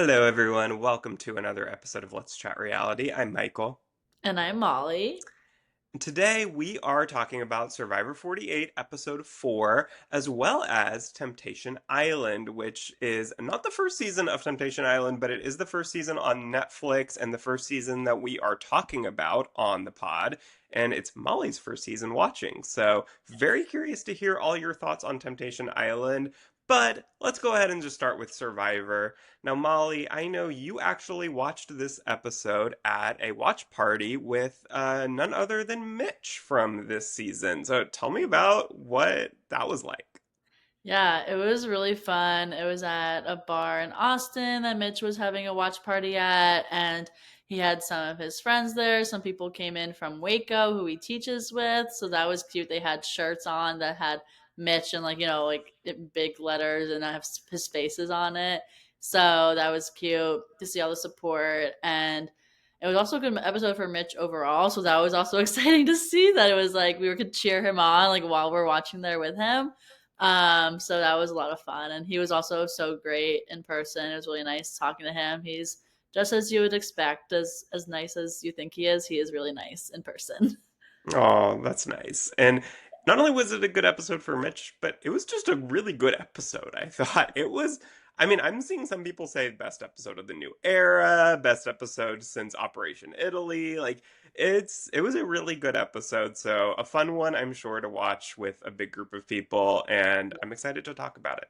Hello, everyone. Welcome to another episode of Let's Chat Reality. I'm Michael. And I'm Molly. Today, we are talking about Survivor 48, Episode 4, as well as Temptation Island, which is not the first season of Temptation Island, but it is the first season on Netflix and the first season that we are talking about on the pod. And it's Molly's first season watching. So, very curious to hear all your thoughts on Temptation Island. But let's go ahead and just start with Survivor. Now, Molly, I know you actually watched this episode at a watch party with none other than Mitch from this season. So tell me about what that was like. Yeah, it was really fun. It was at a bar in Austin that Mitch was having a watch party at, and he had some of his friends there. Some people came in from Waco who he teaches with, so that was cute. They had shirts on that had Mitch and like in big letters and have his faces on it. So that was cute to see all the support, and it was also a good episode for Mitch overall. So that was also exciting to see that it was like we could cheer him on like while we're watching there with him. So that was a lot of fun, and he was also so great in person. It was really nice talking to him. He's just as you would expect, as nice as you think he is. He is really nice in person. Oh, that's nice. And not only was it a good episode for Mitch, but it was just a really good episode. I thought it was. I mean, I'm seeing some people say best episode of the new era, best episode since Operation Italy. Like it was a really good episode. So a fun one, I'm sure, to watch with a big group of people, and I'm excited to talk about it.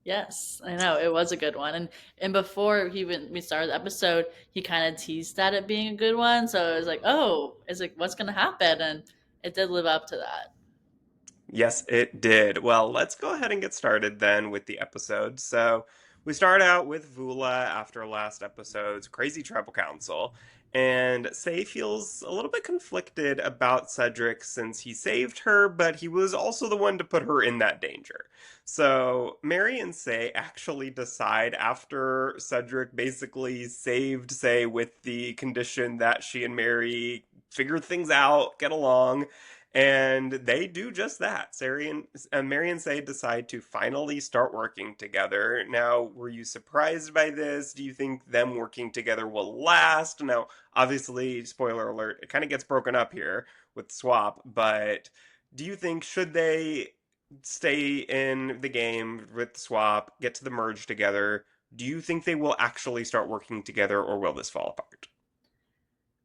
Yes, I know it was a good one, and before we started the episode, he kind of teased at it being a good one. So I was like, oh, is like what's gonna happen? And it did live up to that. Yes, it did. Well, let's go ahead and get started then with the episode. So, we start out with Vula after last episode's crazy tribal council, and Say feels a little bit conflicted about Cedric since he saved her, but he was also the one to put her in that danger. So, Mary and Say actually decide after Cedric basically saved Say with the condition that she and Mary figure things out, get along, and they do just that. Mary and Say decide to finally start working together. Now, were you surprised by this? Do you think them working together will last? Now, obviously, spoiler alert, it kind of gets broken up here with Swap, but do you think should they stay in the game with Swap, get to the merge together? Do you think they will actually start working together or will this fall apart?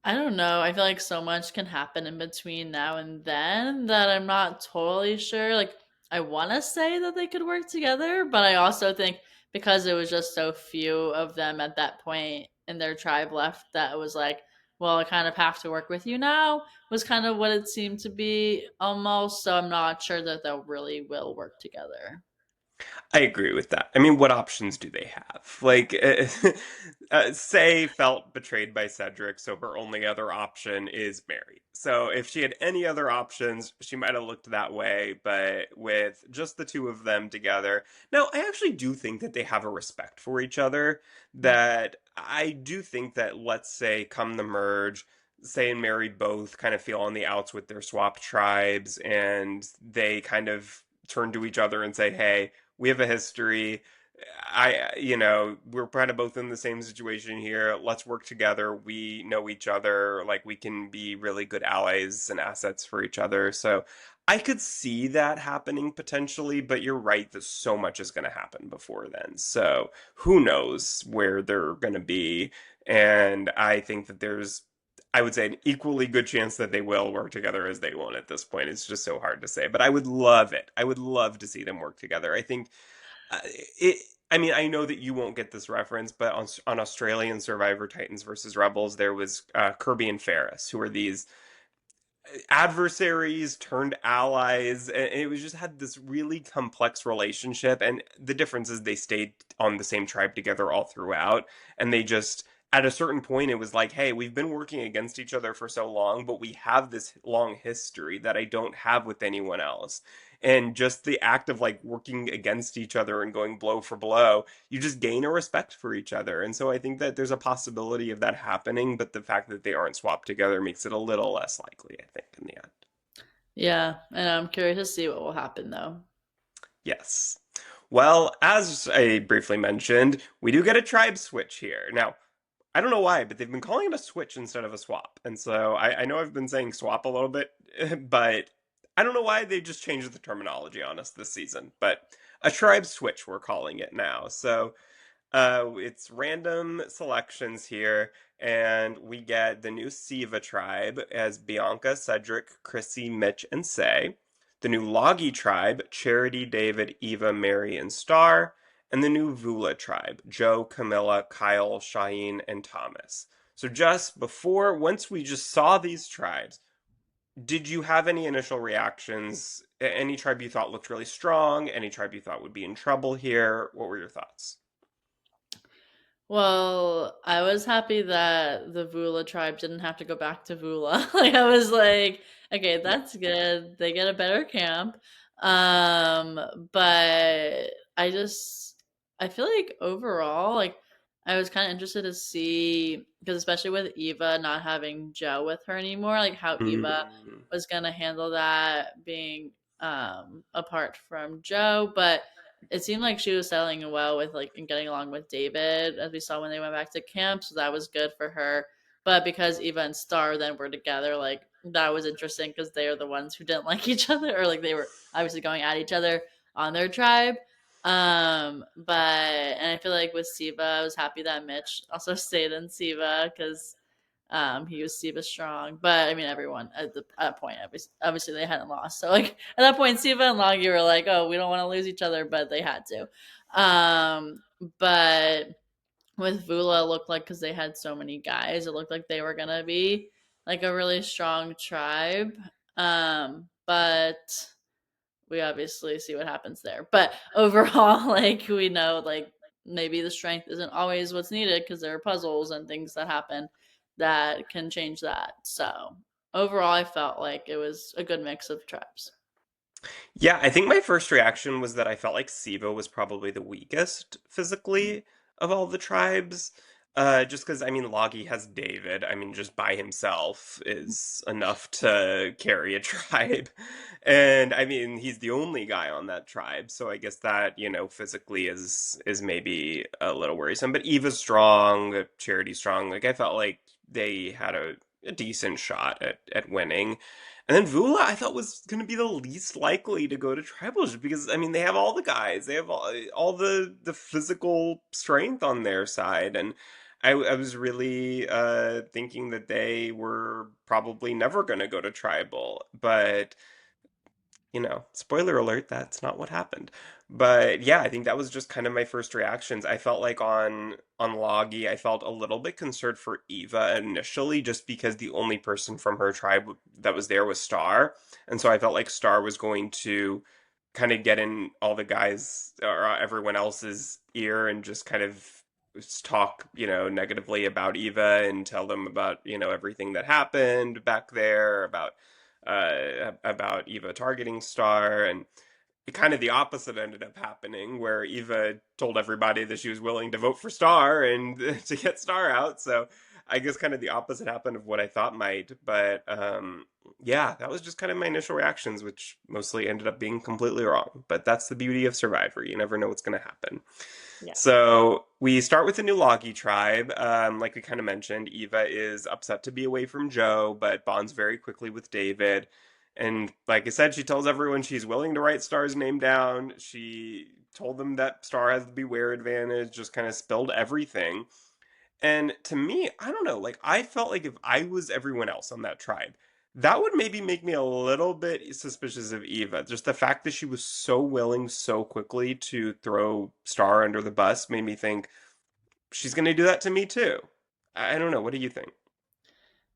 I don't know. I feel like so much can happen in between now and then that I'm not totally sure. Like, I want to say that they could work together, but I also think because it was just so few of them at that point in their tribe left, that it was like, well, I kind of have to work with you now, was kind of what it seemed to be almost. So I'm not sure that they really will work together. I agree with that. I mean, what options do they have? Like, Say felt betrayed by Cedric, so her only other option is Mary. So if she had any other options, she might have looked that way, but with just the two of them together. Now, I actually do think that they have a respect for each other. That I do think that, let's say, come the merge, Say and Mary both kind of feel on the outs with their swapped tribes, and they kind of turn to each other and say, hey, we have a history. We're kind of both in the same situation here. Let's work together. We know each other. Like, we can be really good allies and assets for each other. So I could see that happening potentially, but you're right that so much is going to happen before then. So who knows where they're going to be. And I think that I would say, an equally good chance that they will work together as they won't at this point. It's just so hard to say. But I would love it. I would love to see them work together. I think it. I mean, I know that you won't get this reference, but on Australian Survivor Titans versus Rebels, there was Kirby and Ferris, who were these adversaries turned allies, and it was just had this really complex relationship. And the difference is they stayed on the same tribe together all throughout, and they just at a certain point it was like, hey, we've been working against each other for so long, but we have this long history that I don't have with anyone else. And just the act of like working against each other and going blow for blow, you just gain a respect for each other. And so I think that there's a possibility of that happening, but the fact that they aren't swapped together makes it a little less likely, I think, in the end. Yeah, and I'm curious to see what will happen though. Yes. Well, as I briefly mentioned, we do get a tribe switch here. Now, I don't know why, but they've been calling it a switch instead of a swap. And so I know I've been saying swap a little bit, but I don't know why they just changed the terminology on us this season. But a tribe switch, we're calling it now. So it's random selections here, and we get the new Siva tribe as Bianca, Cedric, Chrissy, Mitch, and Say. The new Logie tribe, Charity, David, Eva, Mary, and Star. And the new Vula tribe, Joe, Camilla, Kyle, Shaheen, and Thomas. So just before, once we just saw these tribes, did you have any initial reactions? Any tribe you thought looked really strong? Any tribe you thought would be in trouble here? What were your thoughts? Well, I was happy that the Vula tribe didn't have to go back to Vula. Like I was like, okay, Yeah. that's good. They get a better camp. But I feel like overall, like I was kind of interested to see because especially with Eva not having Joe with her anymore, like how Eva Mm. was gonna handle that being apart from Joe, but it seemed like she was settling well with like and getting along with David, as we saw when they went back to camp. So that was good for her. But because Eva and Star then were together, like that was interesting because they are the ones who didn't like each other, or like they were obviously going at each other on their tribe. But and I feel like with Siva, I was happy that Mitch also stayed in Siva because he was Siva strong. But I mean, everyone at that point, obviously they hadn't lost. So like at that point, Siva and Logie were like, "Oh, we don't want to lose each other," but they had to. But with Vula, it looked like because they had so many guys, it looked like they were gonna be like a really strong tribe. But we obviously see what happens there. But overall, like we know, like maybe the strength isn't always what's needed because there are puzzles and things that happen that can change that. So overall, I felt like it was a good mix of tribes. Yeah, I think my first reaction was that I felt like Siva was probably the weakest physically of all the tribes. Just because, I mean, Logie has David. I mean, just by himself is enough to carry a tribe. And I mean, he's the only guy on that tribe. So I guess that, physically is maybe a little worrisome. But Eva's strong, Charity's strong. Like, I felt like they had a decent shot at winning. And then Vula, I thought was going to be the least likely to go to tribals because I mean they have all the guys, they have all the physical strength on their side, and I was really thinking that they were probably never going to go to tribal, but spoiler alert, that's not what happened. But yeah, I think that was just kind of my first reactions. I felt like on Logie, I felt a little bit concerned for Eva initially, just because the only person from her tribe that was there was Star, and so I felt like Star was going to kind of get in all the guys or everyone else's ear and just kind of talk, negatively about Eva and tell them about, everything that happened back there about Eva targeting Star, and kind of the opposite ended up happening, where Eva told everybody that she was willing to vote for Star and to get Star out. So I guess kind of the opposite happened of what I thought might. But yeah, that was just kind of my initial reactions, which mostly ended up being completely wrong. But that's the beauty of Survivor. You never know what's going to happen. Yes. So we start with the new Logie tribe. Like we kind of mentioned, Eva is upset to be away from Joe, but bonds very quickly with David. And like I said, she tells everyone she's willing to write Star's name down. She told them that Star has the beware advantage, just kind of spilled everything. And to me, I don't know, like I felt like if I was everyone else on that tribe, that would maybe make me a little bit suspicious of Eva. Just the fact that she was so willing so quickly to throw Star under the bus made me think she's going to do that to me too. I don't know. What do you think?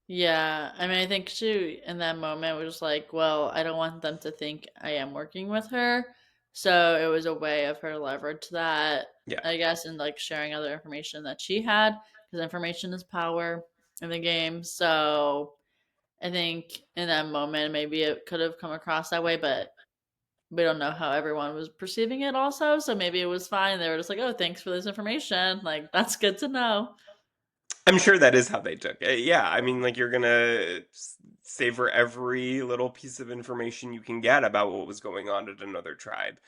Yeah, I mean, I think she in that moment was like, well, I don't want them to think I am working with her. So it was a way of her leverage that, Yeah. I guess, and like sharing other information that she had, because information is power in the game. So I think in that moment, maybe it could have come across that way, but we don't know how everyone was perceiving it also. So maybe it was fine. They were just like, oh, thanks for this information. Like, that's good to know. I'm sure that is how they took it. Yeah, I mean, like you're gonna savor every little piece of information you can get about what was going on at another tribe.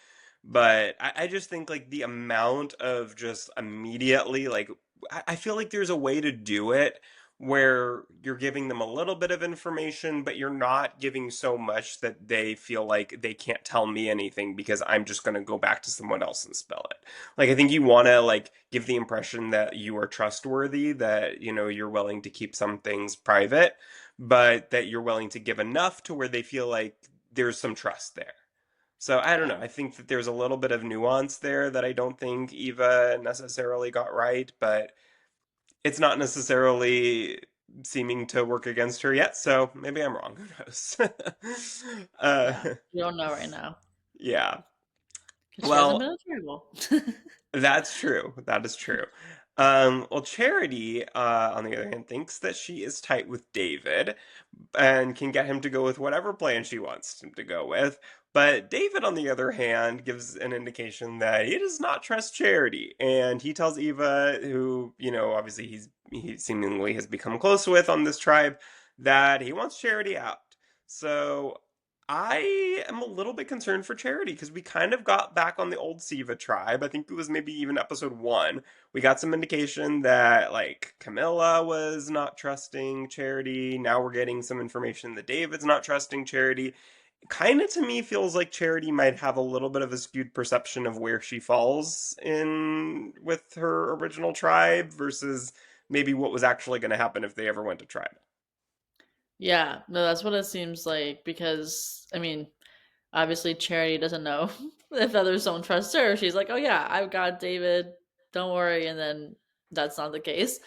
But I just think like the amount of just immediately like I feel like there's a way to do it where you're giving them a little bit of information, but you're not giving so much that they feel like they can't tell me anything because I'm just going to go back to someone else and spell it. Like I think you want to like give the impression that you are trustworthy, that you know you're willing to keep some things private, but that you're willing to give enough to where they feel like there's some trust there. So I don't Yeah. know. I think that there's a little bit of nuance there that I don't think Eva necessarily got right, but it's not necessarily seeming to work against her yet, so maybe I'm wrong. Who knows? uh, Yeah. You don't know right now yeah. because she hasn't Well, been in trouble. that's true. That is true. Well, Charity, on the other hand, thinks that she is tight with David and can get him to go with whatever plan she wants him to go with. But David, on the other hand, gives an indication that he does not trust Charity, and he tells Eva, who you know obviously he seemingly has become close with on this tribe, that he wants Charity out. So I am a little bit concerned for Charity because we kind of got back on the old Siva tribe. I think it was maybe even episode 1. We got some indication that like Camilla was not trusting Charity. Now we're getting some information that David's not trusting Charity. Kind of to me feels like Charity might have a little bit of a skewed perception of where she falls in with her original tribe versus maybe what was actually going to happen if they ever went to tribe. Yeah, no, that's what it seems like because I mean, obviously Charity doesn't know if others don't trust her. She's like, "Oh yeah, I've got David. Don't worry." And then that's not the case.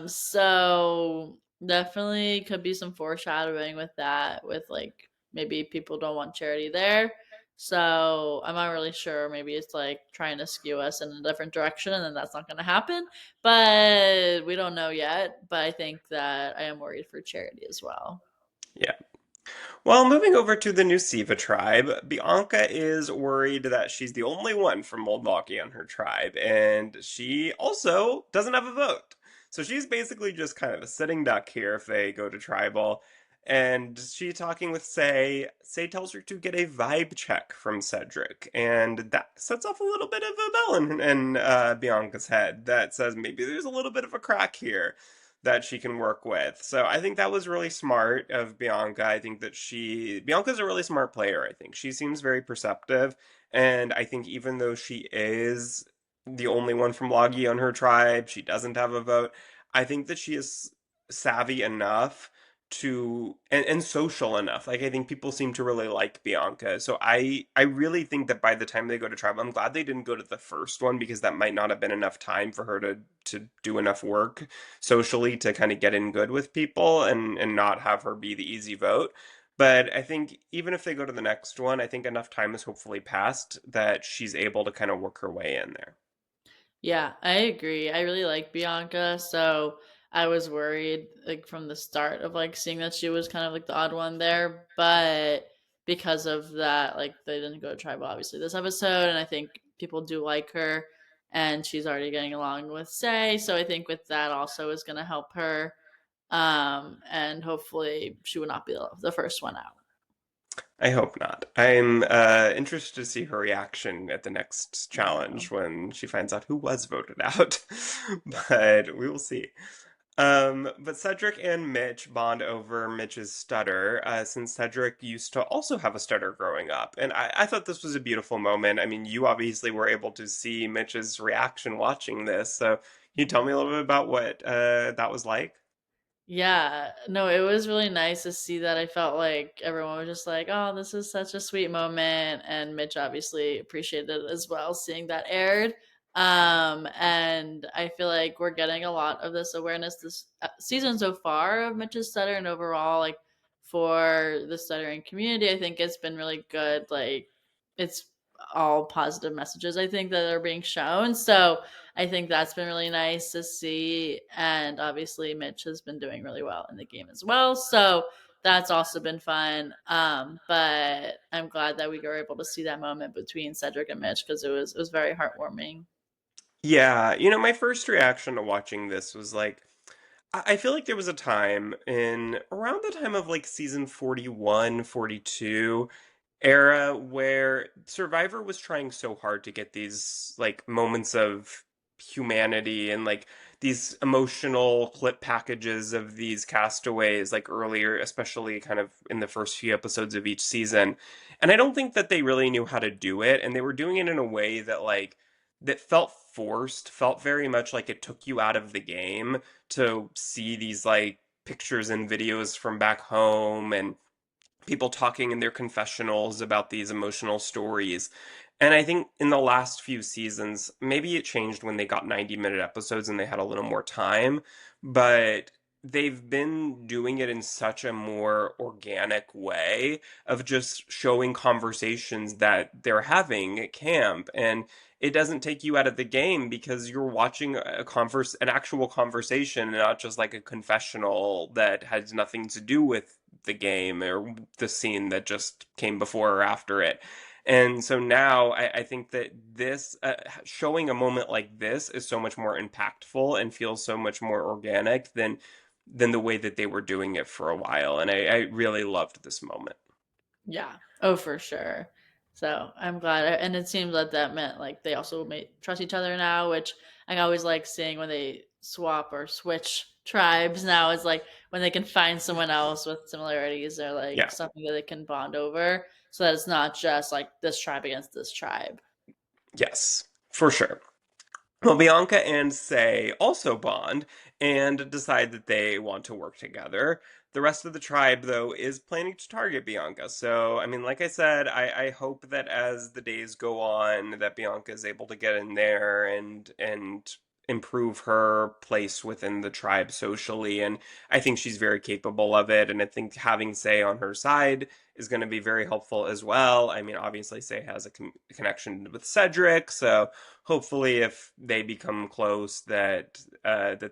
So definitely could be some foreshadowing with that with like maybe people don't want Charity there. So I'm not really sure. Maybe it's like trying to skew us in a different direction and then that's not going to happen. But we don't know yet. But I think that I am worried for Charity as well. Yeah. Well, moving over to the new Siva tribe, Bianca is worried that she's the only one from Moldavia on her tribe, and she also doesn't have a vote. So she's basically just kind of a sitting duck here if they go to tribal. And she's talking with Say. Say tells her to get a vibe check from Cedric, and that sets off a little bit of a bell in Bianca's head that says maybe there's a little bit of a crack here that she can work with. So I think that was really smart of Bianca. I think that Bianca's a really smart player, I think. She seems very perceptive, and I think even though she is the only one from Logie on her tribe, she doesn't have a vote. I think that she is savvy enough and social enough. Like I think people seem to really like Bianca. So I really think that by the time they go to tribe, I'm glad they didn't go to the first one because that might not have been enough time for her to do enough work socially to kind of get in good with people and not have her be the easy vote. But I think even if they go to the next one, I think enough time has hopefully passed that she's able to kind of work her way in there. Yeah, I agree. I really like Bianca, so I was worried like from the start of like seeing that she was kind of like the odd one there, but because of that, like they didn't go to tribal obviously this episode, and I think people do like her, and she's already getting along with Say, so I think with that also is going to help her, and hopefully she would not be the first one out. I hope not. I'm interested to see her reaction at the next I know. challenge when she finds out who was voted out. But we will see. But Cedric and Mitch bond over Mitch's stutter, since Cedric used to also have a stutter growing up. And I thought this was a beautiful moment. I mean, you obviously were able to see Mitch's reaction watching this. So can you tell me a little bit about what that was like? Yeah, no, it was really nice to see that. I felt like everyone was just like, "Oh, this is such a sweet moment," and Mitch obviously appreciated it as well, seeing that aired. And I feel like we're getting a lot of this awareness this season so far of Mitch's stutter, and overall, like for the stuttering community, I think it's been really good. Like, it's all positive messages I think that are being shown. So I think that's been really nice to see. And obviously, Mitch has been doing really well in the game as well. So that's also been fun. But I'm glad that we were able to see that moment between Cedric and Mitch because it was very heartwarming. Yeah, you know, my first reaction to watching this was like, I feel like there was a time in around the time of like season 41, 42. era where Survivor was trying so hard to get these like moments of humanity and like these emotional clip packages of these castaways like earlier, especially kind of in the first few episodes of each season. And I don't think that they really knew how to do it, and they were doing it in a way that that felt forced, felt very much like it took you out of the game to see these like pictures and videos from back home and people talking in their confessionals about these emotional stories. And I think in the last few seasons, maybe it changed when they got 90-minute episodes and they had a little more time, but they've been doing it in such a more organic way of just showing conversations that they're having at camp. And it doesn't take you out of the game because you're watching an actual conversation and not just like a confessional that has nothing to do with the game or the scene that just came before or after it. And so now I think that this showing a moment like this is so much more impactful and feels so much more organic than the way that they were doing it for a while. And I really loved this moment. Yeah. Oh, for sure. So I'm glad, and it seems that that meant like they also may trust each other now, which I always like seeing when they swap or switch tribes. Now is like when they can find someone else with similarities or like Yeah. something that they can bond over, so that it's not just like this tribe against this tribe. Yes, for sure. Well, Bianca and Say also bond and decide that they want to work together. The rest of the tribe, though, is planning to target Bianca. So, I mean, like I said, I hope that as the days go on, that Bianca is able to get in there and improve her place within the tribe socially. And I think she's very capable of it. And I think having Say on her side is going to be very helpful as well. I mean, obviously, Say has a connection with Cedric, so hopefully if they become close that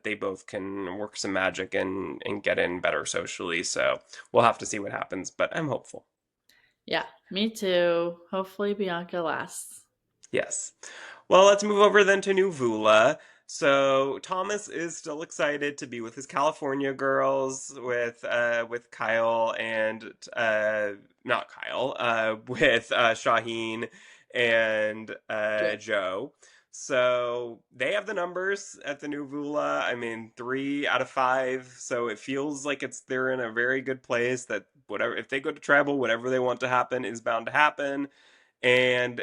they both can work some magic and get in better socially. So we'll have to see what happens, but I'm hopeful. Yeah, me too. Hopefully Bianca lasts. Yes. Well, let's move over then to New Vula. So Thomas is still excited to be with his California girls, with Kyle and not Kyle, with Shaheen and Joe. Joe. So they have the numbers at the New Vula. I mean, 3 out of 5. So it feels like they're in a very good place. That whatever if they go to travel, whatever they want to happen is bound to happen. And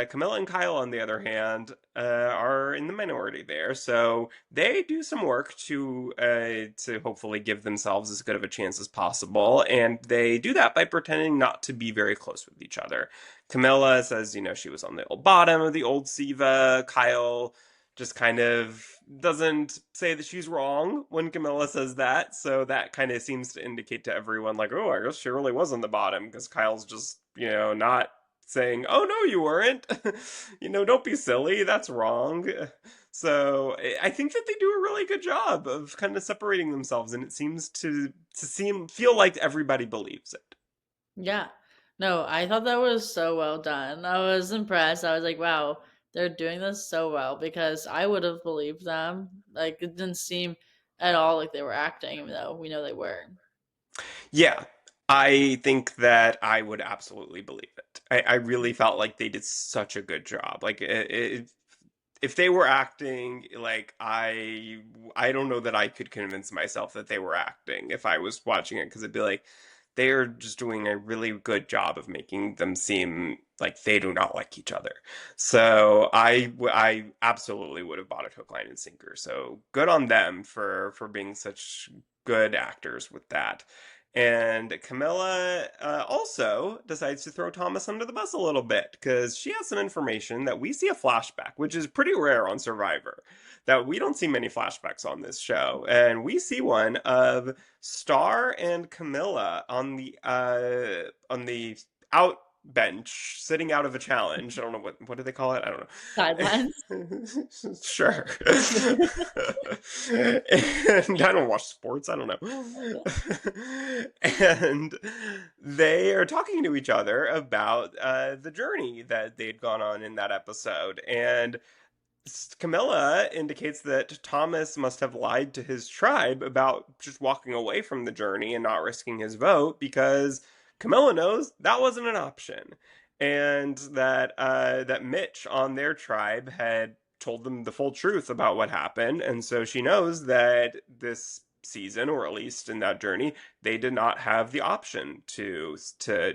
Camilla and Kyle, on the other hand, are in the minority there, so they do some work to hopefully give themselves as good of a chance as possible, and they do that by pretending not to be very close with each other. Camilla says, she was on the old bottom of the old Siva. Kyle just kind of doesn't say that she's wrong when Camilla says that, so that kind of seems to indicate to everyone, like, oh, I guess she really was on the bottom, because Kyle's just, not saying, "Oh no, you weren't." Don't be silly. That's wrong. So I think that they do a really good job of kind of separating themselves, and it seems to feel like everybody believes it. Yeah. No, I thought that was so well done. I was impressed. I was like, wow, they're doing this so well because I would have believed them. Like, it didn't seem at all like they were acting, even though we know they were. Yeah, I think that I would absolutely believe it. I really felt like they did such a good job. Like if they were acting, like I don't know that I could convince myself that they were acting if I was watching it, because it'd be like they are just doing a really good job of making them seem like they do not like each other. So I absolutely would have bought it hook, line, and sinker. So good on them for being such good actors with that. And Camilla also decides to throw Thomas under the bus a little bit because she has some information that we see a flashback, which is pretty rare on Survivor. That we don't see many flashbacks on this show, and we see one of Star and Camilla on the out bench sitting out of a challenge. I don't know what do they call it? I Sidelines. don't know. Sure. And I don't watch sports. I don't know. And they are talking to each other about the journey that they'd gone on in that episode. And Camilla indicates that Thomas must have lied to his tribe about just walking away from the journey and not risking his vote because Camilla knows that wasn't an option, and that Mitch on their tribe had told them the full truth about what happened, and so she knows that this season, or at least in that journey, they did not have the option to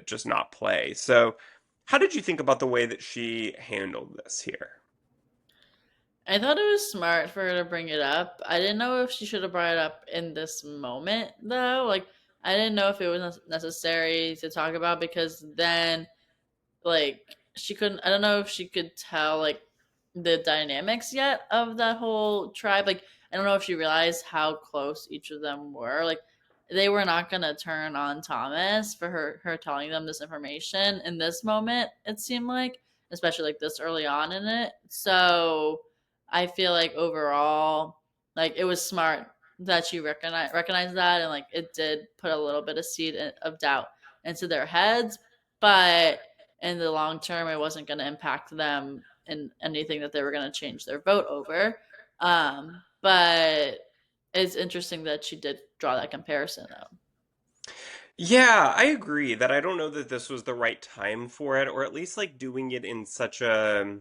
just not play. So, how did you think about the way that she handled this here? I thought it was smart for her to bring it up. I didn't know if she should have brought it up in this moment, though. Like, I didn't know if it was necessary to talk about because then, like, she couldn't. I don't know if she could tell, like, the dynamics yet of that whole tribe. Like, I don't know if she realized how close each of them were. Like, they were not going to turn on Thomas for her telling them this information in this moment, it seemed like, especially like this early on in it. So I feel like overall, like it was smart that she recognized that, and like it did put a little bit of seed of doubt into their heads, but in the long term, it wasn't going to impact them in anything that they were going to change their vote over. But it's interesting that she did draw that comparison, though. Yeah, I agree that I don't know that this was the right time for it, or at least like doing it in such a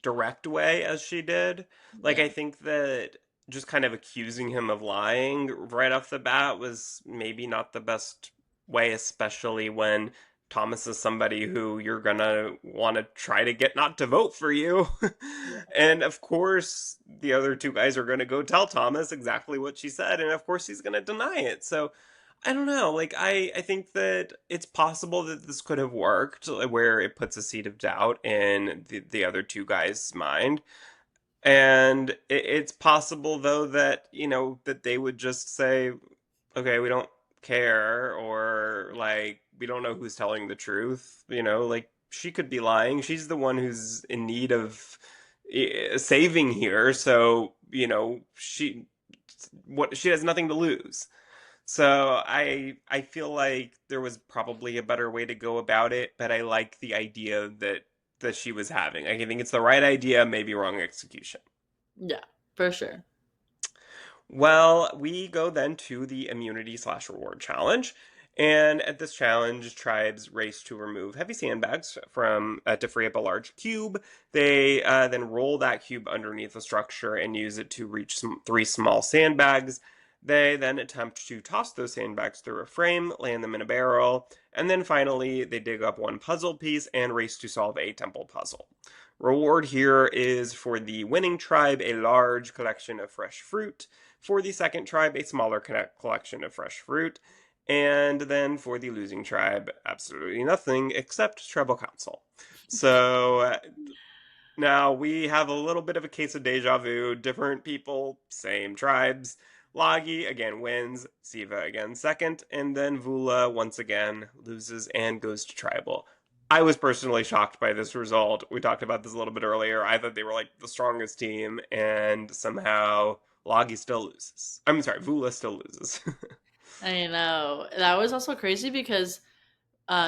direct way as she did. Like, Yeah. I think that just kind of accusing him of lying right off the bat was maybe not the best way, especially when Thomas is somebody who you're gonna want to try to get not to vote for you. Yeah. And of course, the other two guys are gonna go tell Thomas exactly what she said, and of course, he's gonna deny it. So, I don't know. Like, I think that it's possible that this could have worked, where it puts a seed of doubt in the other two guys' mind. And it's possible, though, that, that they would just say, okay, we don't care, or like, we don't know who's telling the truth. Like, she could be lying. She's the one who's in need of saving here. So, she has nothing to lose. So I feel like there was probably a better way to go about it, but I like the idea that she was having. I think it's the right idea, maybe wrong execution. Yeah, for sure. Well, we go then to the immunity/reward challenge. And at this challenge, tribes race to remove heavy sandbags to free up a large cube. They then roll that cube underneath the structure and use it to reach three small sandbags. They then attempt to toss those sandbags through a frame, land them in a barrel, and then finally they dig up one puzzle piece and race to solve a temple puzzle. Reward here is for the winning tribe a large collection of fresh fruit, for the second tribe a smaller collection of fresh fruit, and then for the losing tribe absolutely nothing except tribal council. So now we have a little bit of a case of deja vu. Different people, same tribes. Lagi again wins, Siva again second, and then Vula once again loses and goes to tribal. I was personally shocked by this result. We talked about this a little bit earlier. I thought they were like the strongest team, and somehow Lagi still loses. I'm sorry, Vula still loses. I know. That was also crazy because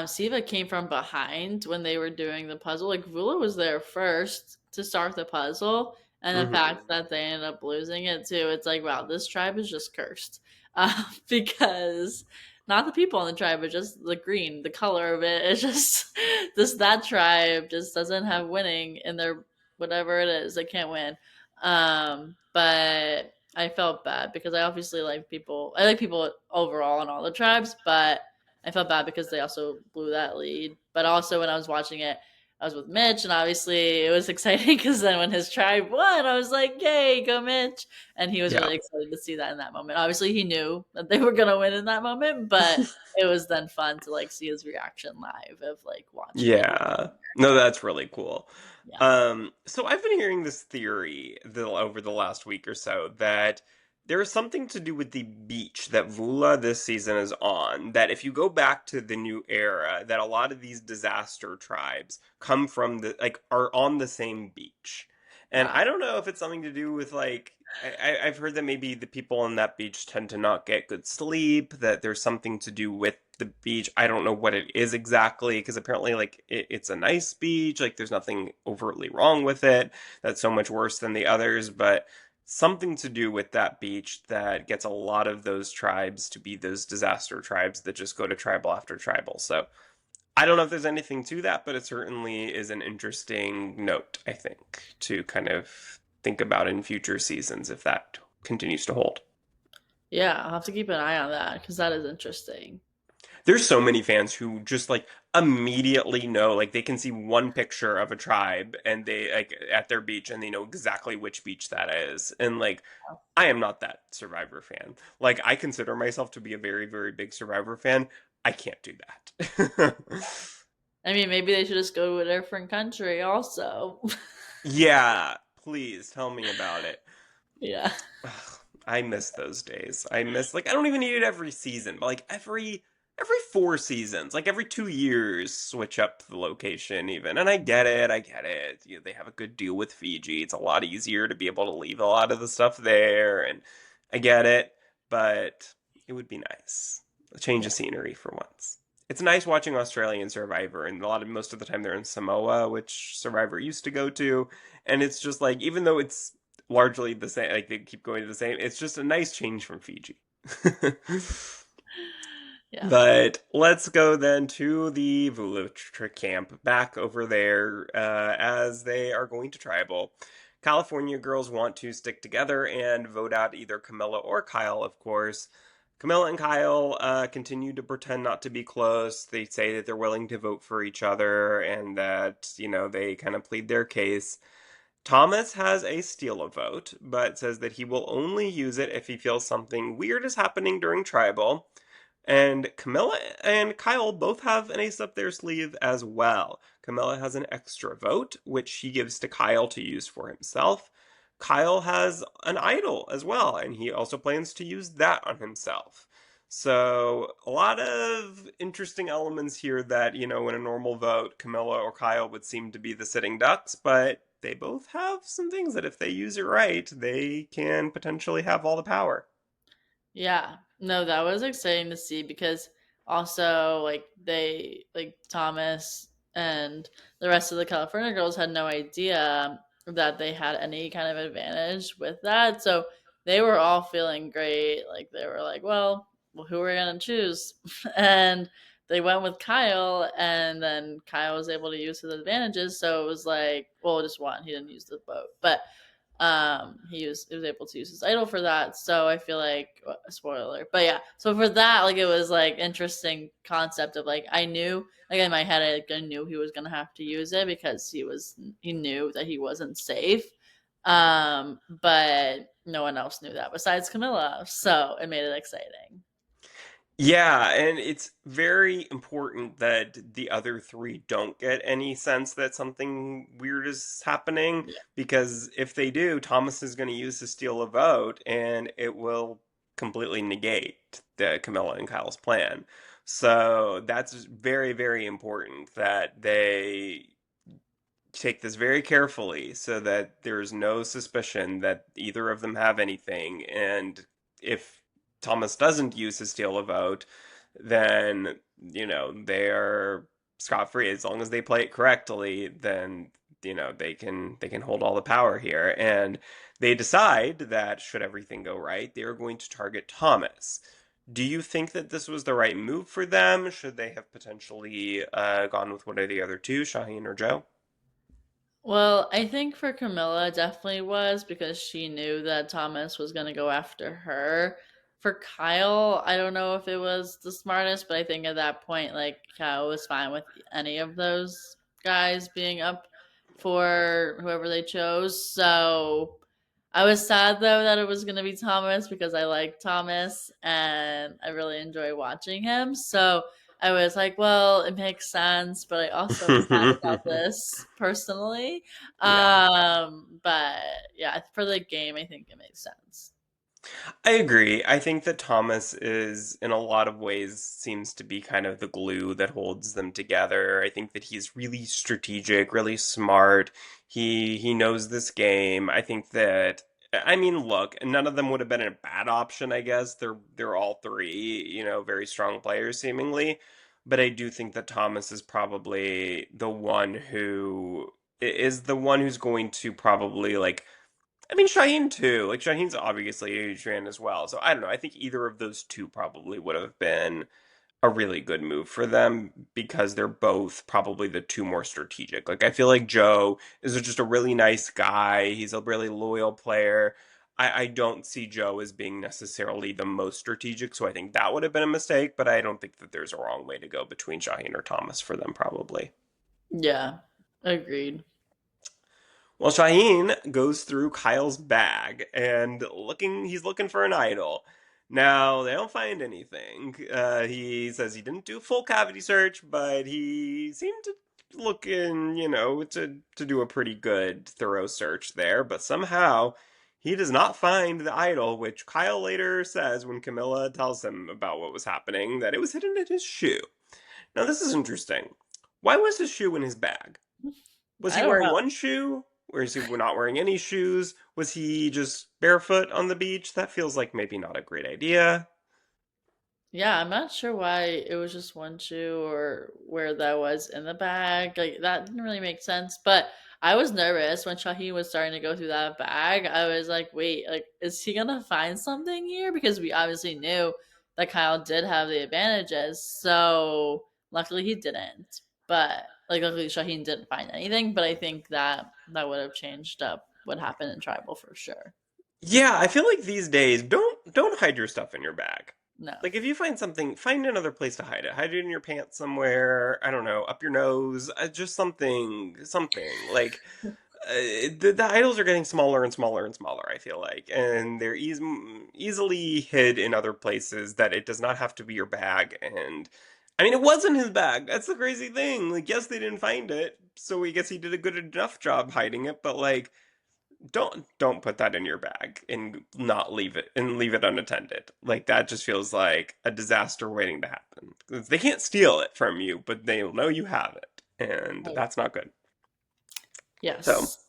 Siva came from behind when they were doing the puzzle. Like Vula was there first to start the puzzle, and the Hmm. fact that they ended up losing it too, it's like, wow, this tribe is just cursed. Because not the people in the tribe, but just the green, the color of it. It's just this that tribe just doesn't have winning in their whatever it is. They can't win. But I felt bad because I obviously like people. I like people overall in all the tribes, but I felt bad because they also blew that lead. But also when I was watching it, I was with Mitch, and obviously it was exciting because then when his tribe won, I was like, "Yay, go Mitch!" And he was Yeah. really excited to see that in that moment. Obviously, he knew that they were gonna win in that moment, but it was then fun to like see his reaction live of like watching it. Yeah. No, that's really cool. Yeah, So I've been hearing this theory over the last week or so that there is something to do with the beach that Vula this season is on. That if you go back to the new era, that a lot of these disaster tribes come from are on the same beach. And wow. I don't know if it's something to do with like I've heard that maybe the people on that beach tend to not get good sleep, that there's something to do with the beach. I don't know what it is exactly, because apparently like it's a nice beach, like there's nothing overtly wrong with it that's so much worse than the others, but something to do with that beach that gets a lot of those tribes to be those disaster tribes that just go to tribal after tribal. So I don't know if there's anything to that, but it certainly is an interesting note, I think, to kind of think about in future seasons if that continues to hold. Yeah, I'll have to keep an eye on that because that is interesting. There's so many fans who just like immediately know, like they can see one picture of a tribe and they like at their beach and they know exactly which beach that is. And like I am not that Survivor fan. Like I consider myself to be a very, very big Survivor fan. I can't do that. I mean, maybe they should just go to a different country also. Yeah, please tell me about it. Yeah. Ugh, I miss those days. I miss like I don't even need it every season, but like every 4 seasons, like every 2 years, switch up the location even. And I get it, I get it. They have a good deal with Fiji. It's a lot easier to be able to leave a lot of the stuff there, and I get it, but it would be nice. A change Yeah. of scenery for once. It's nice watching Australian Survivor, and most of the time they're in Samoa, which Survivor used to go to, and it's just like even though it's largely the same. Like they keep going to the same. It's just a nice change from Fiji. Yeah. But let's go then to the Vulutra camp back over there as they are going to tribal. California girls want to stick together and vote out either Camilla or Kyle, of course. Camilla and Kyle continue to pretend not to be close. They say that they're willing to vote for each other and that, they kind of plead their case. Thomas has a steal a vote, but says that he will only use it if he feels something weird is happening during tribal. And Camilla and Kyle both have an ace up their sleeve as well. Camilla has an extra vote, which he gives to Kyle to use for himself. Kyle has an idol as well, and he also plans to use that on himself. So, a lot of interesting elements here that, in a normal vote, Camilla or Kyle would seem to be the sitting ducks, but they both have some things that if they use it right, they can potentially have all the power. Yeah. No, that was exciting to see because also like they like Thomas and the rest of the California girls had no idea that they had any kind of advantage with that. So they were all feeling great. Like they were like, well, who are we gonna choose? And they went with Kyle, and then Kyle was able to use his advantages. So it was like, well, just one. He didn't use the boat, but he was able to use his idol for that. So I feel like spoiler, but yeah, so for that, like, it was like interesting concept of like I knew, like, in my head, I knew he was gonna have to use it because he knew that he wasn't safe. But no one else knew that besides Camilla, so it made it exciting. Yeah, and it's very important that the other three don't get any sense that something weird is happening Yeah. because if they do, Thomas is going to use to steal a vote and it will completely negate the Camilla and Kyle's plan. So that's very, very important that they take this very carefully so that there's no suspicion that either of them have anything. And if Thomas doesn't use his steal a vote, then, they're scot free. As long as they play it correctly, then, they can hold all the power here. And they decide that should everything go right, they are going to target Thomas. Do you think that this was the right move for them? Should they have potentially gone with one of the other two, Shaheen or Joe? Well, I think for Camilla, it definitely was because she knew that Thomas was going to go after her. For Kyle, I don't know if it was the smartest, but I think at that point, like, Kyle was fine with any of those guys being up for whoever they chose. So I was sad, though, that it was going to be Thomas because I like Thomas and I really enjoy watching him. So I was like, well, it makes sense, but I also am sad about this personally. Yeah. But yeah, for the game, I think it makes sense. I agree. I think that Thomas is, in a lot of ways, seems to be kind of the glue that holds them together. I think that he's really strategic, really smart. He knows this game. I think that I mean, look, none of them would have been a bad option, I guess. They're all three, very strong players seemingly. But I do think that Thomas is probably the one who is the one who's going to probably like I mean, Shaheen too. Like Shaheen's obviously Adrian as well. So I don't know. I think either of those two probably would have been a really good move for them because they're both probably the two more strategic. Like I feel like Joe is just a really nice guy. He's a really loyal player. I don't see Joe as being necessarily the most strategic, so I think that would have been a mistake, but I don't think that there's a wrong way to go between Shaheen or Thomas for them probably. Yeah, agreed. Well, Shaheen goes through Kyle's bag and he's looking for an idol. Now, they don't find anything. He says he didn't do a full cavity search, but he seemed to look in, to do a pretty good, thorough search there. But somehow, he does not find the idol, which Kyle later says when Camilla tells him about what was happening, that it was hidden in his shoe. Now, this is interesting. Why was his shoe in his bag? Was I he don't wearing know. one shoe? Or is he not wearing any shoes? Was he just barefoot on the beach? That feels like maybe not a great idea. Yeah, I'm not sure why it was just one shoe or where that was in the bag. Like that didn't really make sense. But I was nervous when Shaheen was starting to go through that bag. I was like, wait, like is he gonna find something here? Because we obviously knew that Kyle did have the advantages. So luckily he didn't. But like luckily Shaheen didn't find anything. But I think that that would have changed up what happened in tribal for sure. Yeah, I feel like these days don't hide your stuff in your bag. No. Like if you find something, find another place to hide it. Hide it in your pants somewhere. I don't know, up your nose. Just something. Like the idols are getting smaller and smaller and smaller. I feel like, and they're easily hid in other places that it does not have to be your bag. And I mean, it wasn't his bag. That's the crazy thing. Like, yes, they didn't find it, so I guess he did a good enough job hiding it. But like, don't put that in your bag and not leave it unattended. Like that just feels like a disaster waiting to happen. 'Cause they can't steal it from you, but they'll know you have it, and Right. that's not good. So Yes.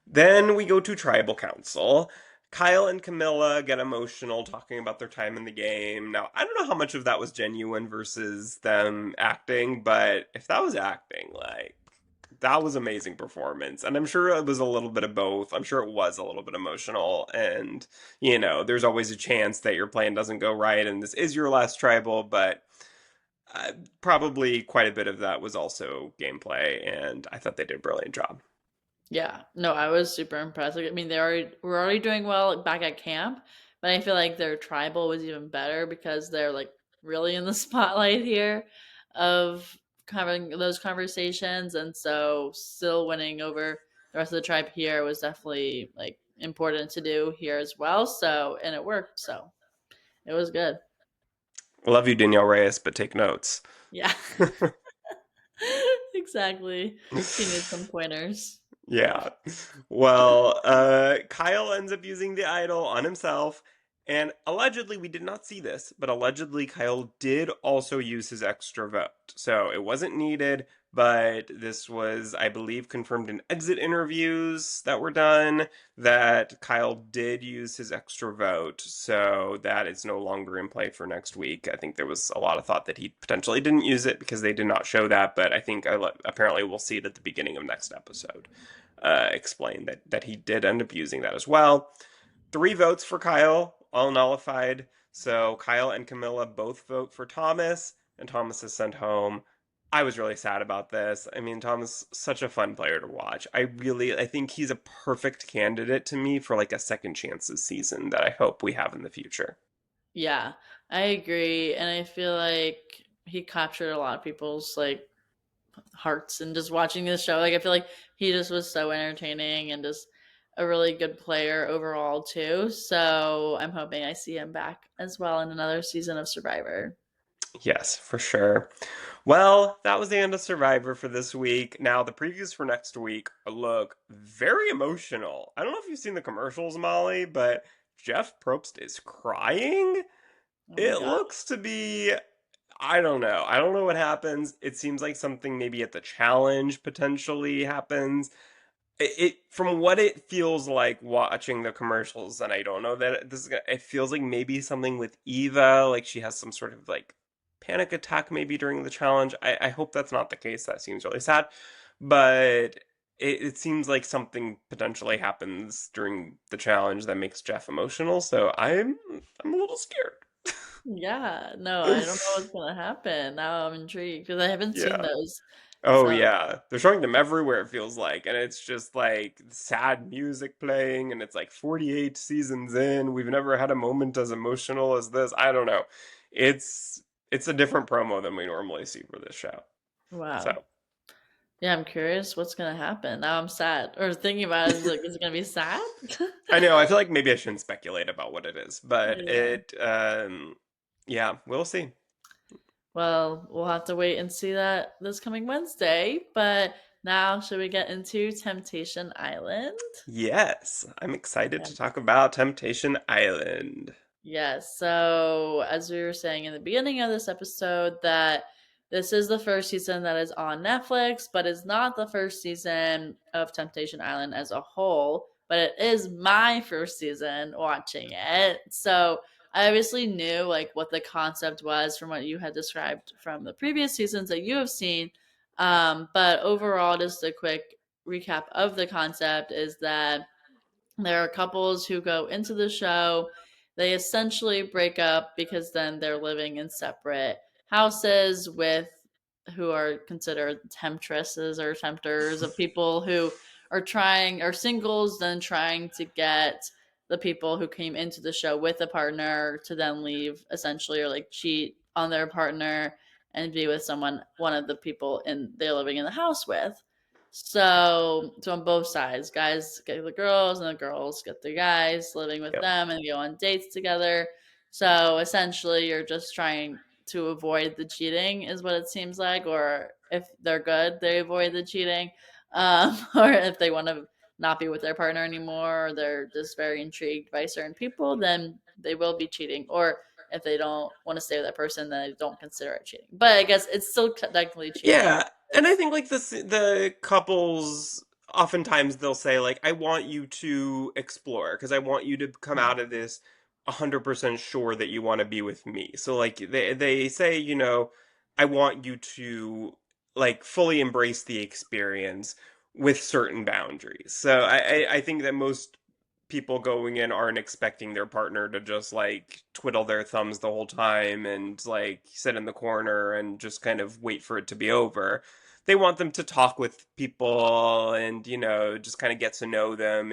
then we go to tribal council. Kyle and Camilla get emotional talking about their time in the game. Now, I don't know how much of that was genuine versus them acting, but if that was acting, like that was amazing performance. And I'm sure it was a little bit of both. I'm sure it was a little bit emotional. And, there's always a chance that your plan doesn't go right and this is your last tribal, but probably quite a bit of that was also gameplay. And I thought they did a brilliant job. Yeah, no, I was super impressed. Like, I mean, they already were already doing well back at camp, but I feel like their tribal was even better because they're like really in the spotlight here of having those conversations, and so still winning over the rest of the tribe here was definitely like important to do here as well. So, and it worked. So it was good. Love you, Danielle Reyes, but take notes. Yeah, exactly. She needs some pointers. Yeah. Well, Kyle ends up using the idol on himself, and allegedly, we did not see this, but allegedly, Kyle did also use his extra vote. So it wasn't needed, but this was, I believe, confirmed in exit interviews that were done that Kyle did use his extra vote. So that is no longer in play for next week. I think there was a lot of thought that he potentially didn't use it because they did not show that, but I think apparently we'll see it at the beginning of next episode explain that he did end up using that as well. 3 votes for Kyle, all nullified. So Kyle and Camilla both vote for Thomas, and Thomas is sent home. I was really sad about this. I mean, Thomas, such a fun player to watch. I think he's a perfect candidate to me for like a second chances season that I hope we have in the future. Yeah, I agree, and I feel like he captured a lot of people's like hearts and just watching this show. Like I feel like he just was so entertaining and just a really good player overall too. So I'm hoping I see him back as well in another season of Survivor. Yes, for sure. Well, that was the end of Survivor for this week. Now, the previews for next week look very emotional. I don't know if you've seen the commercials, Molly, but Jeff Probst is crying. Oh my It god. looks to be, I don't know. I don't know what happens. It seems like something maybe at the challenge potentially happens. From what it feels like watching the commercials, and I don't know that it feels like maybe something with Eva, like she has some sort of like panic attack maybe during the challenge. I hope that's not the case. That seems really sad. But it seems like something potentially happens during the challenge that makes Jeff emotional, so I'm a little scared. Yeah, no, I don't know what's gonna happen. Now I'm intrigued because I haven't seen Yeah. those. Oh So, yeah. They're showing them everywhere it feels like, and it's just like sad music playing and it's like 48 seasons in. We've never had a moment as emotional as this. I don't know. It's it's a different promo than we normally see for this show. wow. So, Yeah, I'm curious what's gonna happen. Now I'm sad. Or thinking about it is like, is it gonna be sad? I know, I feel like maybe I shouldn't speculate about what it is, but Yeah. yeah, we'll see. Well, we'll have to wait and see that this coming Wednesday. But now, should we get into Temptation Island? Yes, I'm excited to talk about Temptation Island. Yes. So, as we were saying in the beginning of this episode, that this is the first season that is on Netflix, but it's not the first season of Temptation Island as a whole. But it is my first season watching it. So, I obviously knew like what the concept was from what you had described from the previous seasons that you have seen. But overall, just a quick recap of the concept is that there are couples who go into the show. They essentially break up because then they're living in separate houses with who are considered temptresses or tempters of people who are trying are singles then trying to get the people who came into the show with a partner to then leave essentially or like cheat on their partner and be with someone one of the people in they're living in the house with. So on both sides, guys get the girls and the girls get the guys living with Yep. them and go on dates together. So essentially, you're just trying to avoid the cheating, is what it seems like. Or if they're good, they avoid the cheating. Or if they want to not be with their partner anymore, or they're just very intrigued by certain people, then they will be cheating. Or if they don't want to stay with that person, then they don't consider it cheating. But I guess it's still technically cheating. Yeah, and I think like the couples oftentimes they'll say like I want you to explore because I want you to come out of this 100% sure that you want to be with me. So like they say, I want you to like fully embrace the experience with certain boundaries. So I think that most people going in aren't expecting their partner to just like twiddle their thumbs the whole time and like sit in the corner and just kind of wait for it to be over. They want them to talk with people and just kind of get to know them,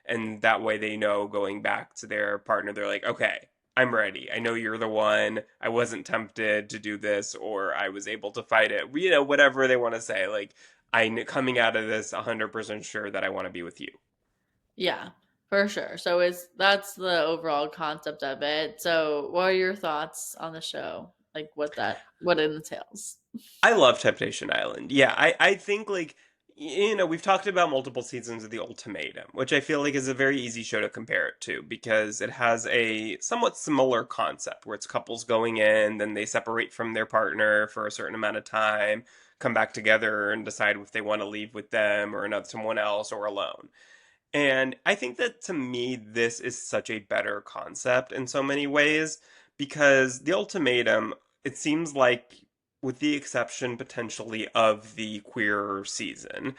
and that way they know going back to their partner they're like, "Okay, I'm ready. I know you're the one. I wasn't tempted to do this or I was able to fight it." Whatever they want to say, like I'm coming out of this 100% sure that I want to be with you. Yeah, for sure. So it's that's the overall concept of it. So what are your thoughts on the show? Like what it entails? I love Temptation Island. Yeah, I think like we've talked about multiple seasons of The Ultimatum, which I feel like is a very easy show to compare it to because it has a somewhat similar concept where it's couples going in, then they separate from their partner for a certain amount of time, come back together and decide if they want to leave with them or another someone else or alone. And I think that to me, this is such a better concept in so many ways because The Ultimatum, it seems like, with the exception potentially of the queer season,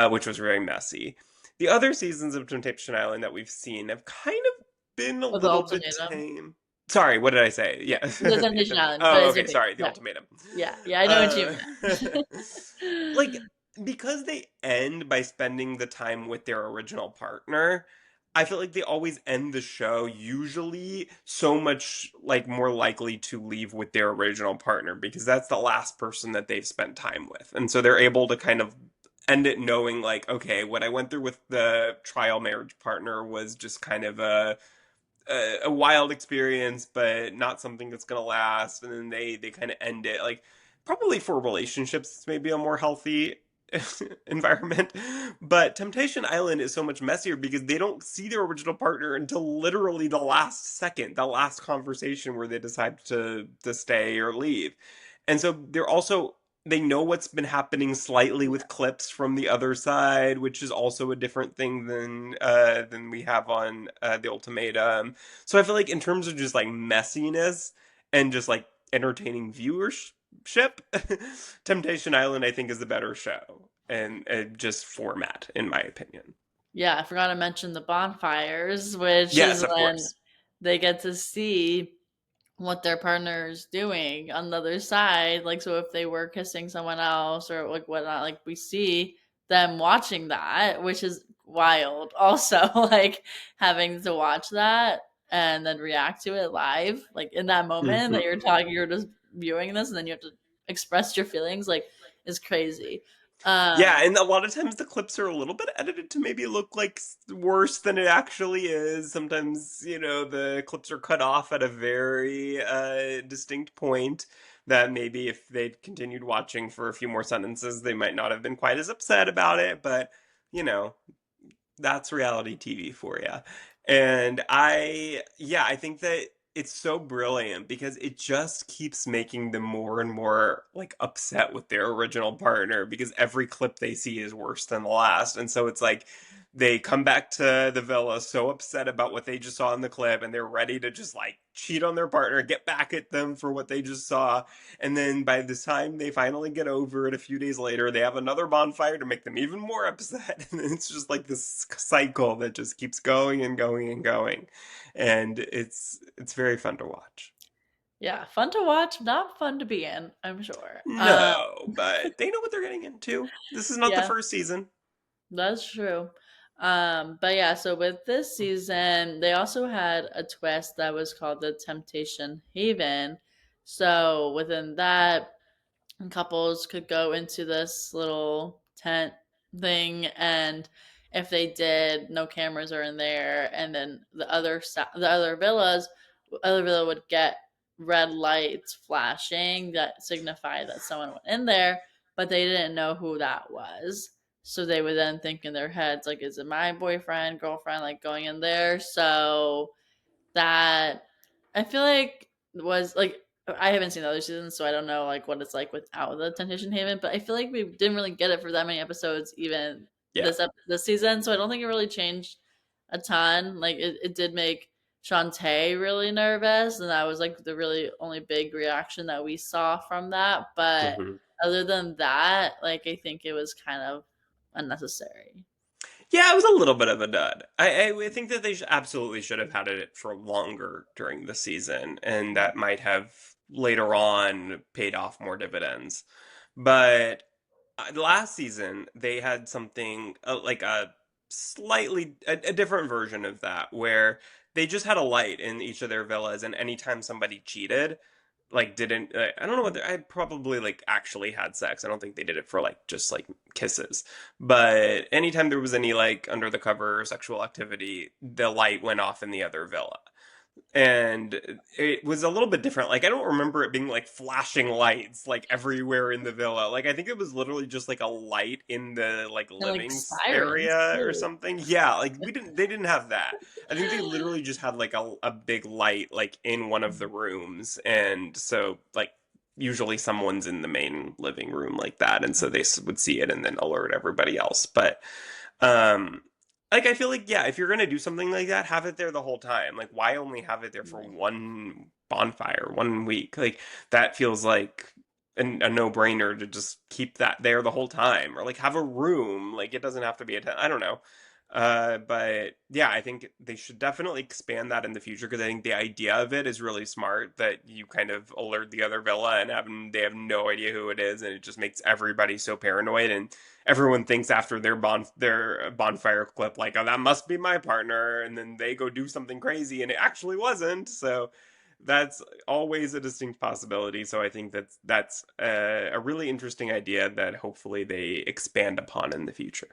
which was very messy, the other seasons of Temptation Island that we've seen have kind of been a Or the little bit ultimatum? tame. Sorry, what did I say? Yeah, The the Temptation attempt. Island, but Oh, it's okay, okay. sorry, The Yeah. Ultimatum. Yeah, I know what you Uh, meant. like because they end by spending the time with their original partner, I feel like they always end the show usually so much like more likely to leave with their original partner because that's the last person that they've spent time with. And so they're able to kind of end it knowing like, okay, what I went through with the trial marriage partner was just kind of a wild experience, but not something that's gonna last. And then they kind of end it like probably for relationships, it's maybe a more healthy environment. But Temptation Island is so much messier because they don't see their original partner until literally the last second, the last conversation where they decide to stay or leave. And so they know what's been happening slightly with clips from the other side, which is also a different thing than we have on the Ultimatum. So I feel like in terms of just like messiness and just like entertaining viewership, Temptation Island I think is the better show. and just format, in my opinion. Yeah, I forgot to mention the bonfires, which Yes, is of when course. they get to see what their partner's doing on the other side. Like, so if they were kissing someone else or like whatnot, like we see them watching that, which is wild. Also, like having to watch that and then react to it live, like in that moment that you're Hmm. talking, you're just viewing this, and then you have to express your feelings, like is crazy. Yeah, Um, and a lot of times the clips are a little bit edited to maybe look like worse than it actually is. Sometimes, the clips are cut off at a very distinct point that maybe if they'd continued watching for a few more sentences, they might not have been quite as upset about it. But, you know, that's reality TV for you. And yeah, I think that it's so brilliant because it just keeps making them more and more like upset with their original partner because every clip they see is worse than the last. And so it's like they come back to the villa so upset about what they just saw in the clip and they're ready to just like cheat on their partner, get back at them for what they just saw. And then by the time they finally get over it a few days later, they have another bonfire to make them even more upset. And it's just like this cycle that just keeps going and going and going. And it's very fun to watch. yeah, fun to watch, not fun to be in, I'm sure. No, but they know what they're getting into. This is not the Yeah, first season. that's true. But yeah, so with this season, they also had a twist that was called the Temptation Haven. So within that, couples could go into this little tent thing, and if they did, no cameras are in there, and then the other villa would get red lights flashing that signify that someone went in there, but they didn't know who that was. So they would then think in their heads, like, is it my boyfriend, girlfriend, like going in there? So that I feel like was like I haven't seen the other seasons, so I don't know like what it's like without the Temptation Haven. But I feel like we didn't really get it for that many episodes, even Yeah. this season. So I don't think it really changed a ton. Like it did make Shantae really nervous, and that was like the really only big reaction that we saw from that. But Hmm. other than that, like I think it was kind of unnecessary. Yeah, it was a little bit of a dud. I think that they absolutely should have had it for longer during the season, and that might have later on paid off more dividends. But last season they had something like a different version of that where they just had a light in each of their villas, and anytime somebody cheated, like didn't I don't know what I probably like actually had sex. I don't think they did it for like just like kisses. But anytime there was any like under the cover sexual activity, the light went off in the other villa. And it was a little bit different. Like I don't remember it being like flashing lights like everywhere in the villa. Like I think it was literally just like a light in the like And like living sirens area or too. something. Yeah, like they didn't have that. I think they literally just had like a big light like in one of the rooms, and so like usually someone's in the main living room like that, and so they would see it and then alert everybody else. But um like I feel like yeah, if you're gonna do something like that, have it there the whole time. Like why only have it there for Right. one bonfire, 1 week? Like that feels like a no-brainer to just keep that there the whole time, or like have a room. Like it doesn't have to be I don't know. But yeah, I think they should definitely expand that in the future because I think the idea of it is really smart that you kind of alert the other villa and they have no idea who it is, and it just makes everybody so paranoid, and everyone thinks after their bonfire clip like, oh, that must be my partner, and then they go do something crazy and it actually wasn't. So that's always a distinct possibility. So I think that's a really interesting idea that hopefully they expand upon in the future.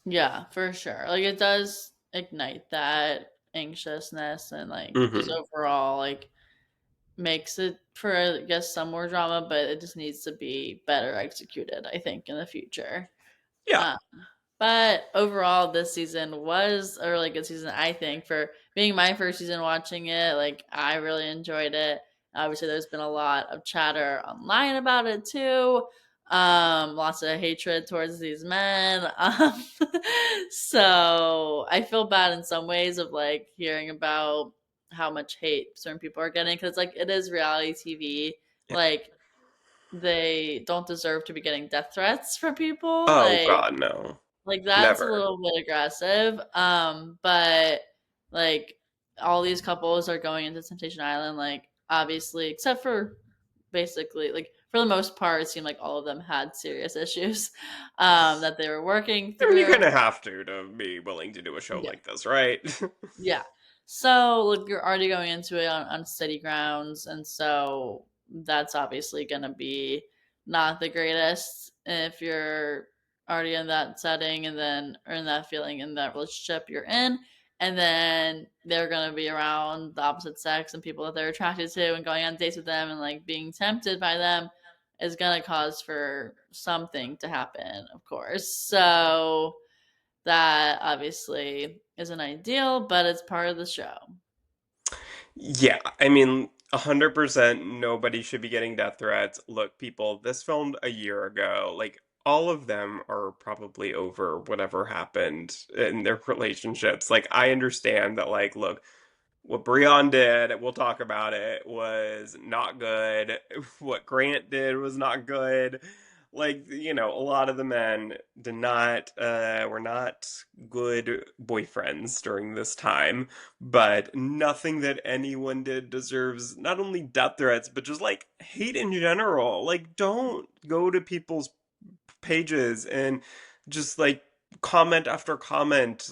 Yeah, for sure. Like it does ignite that anxiousness and like just Hmm. overall like makes it for I guess some more drama, but it just needs to be better executed, I think, in the future. Yeah. Um, but overall, this season was a really good season, I think, for being my first season watching it. Like, I really enjoyed it. Obviously, there's been a lot of chatter online about it too. Lots of hatred towards these men. So I feel bad in some ways of like hearing about how much hate certain people are getting because like it is reality TV. Yeah. Like they don't deserve to be getting death threats from people. Oh God, no. Like that's a Never. little bit aggressive. But like all these couples are going into Temptation Island, like obviously, except for basically like for the most part, it seemed like all of them had serious issues that they were working I mean, you through. kind of have to be willing to do a show Yeah. like this, right? Yeah. So like you're already going into it on steady grounds, and so that's obviously gonna be not the greatest if you're already in that setting and then or in that feeling in that relationship you're in. And then they're gonna be around the opposite sex and people that they're attracted to and going on dates with them and like being tempted by them is gonna cause for something to happen, of course. So that obviously isn't ideal, but it's part of the show. Yeah, I mean, 100% nobody should be getting death threats. Look, people, this filmed a year ago. Like, all of them are probably over whatever happened in their relationships. Like, I understand that, like, look, what Breon did, we'll talk about it, was not good. What Grant did was not good. Like, a lot of the men were not good boyfriends during this time, but nothing that anyone did deserves not only death threats, but just like hate in general. Like, don't go to people's pages and just like comment after comment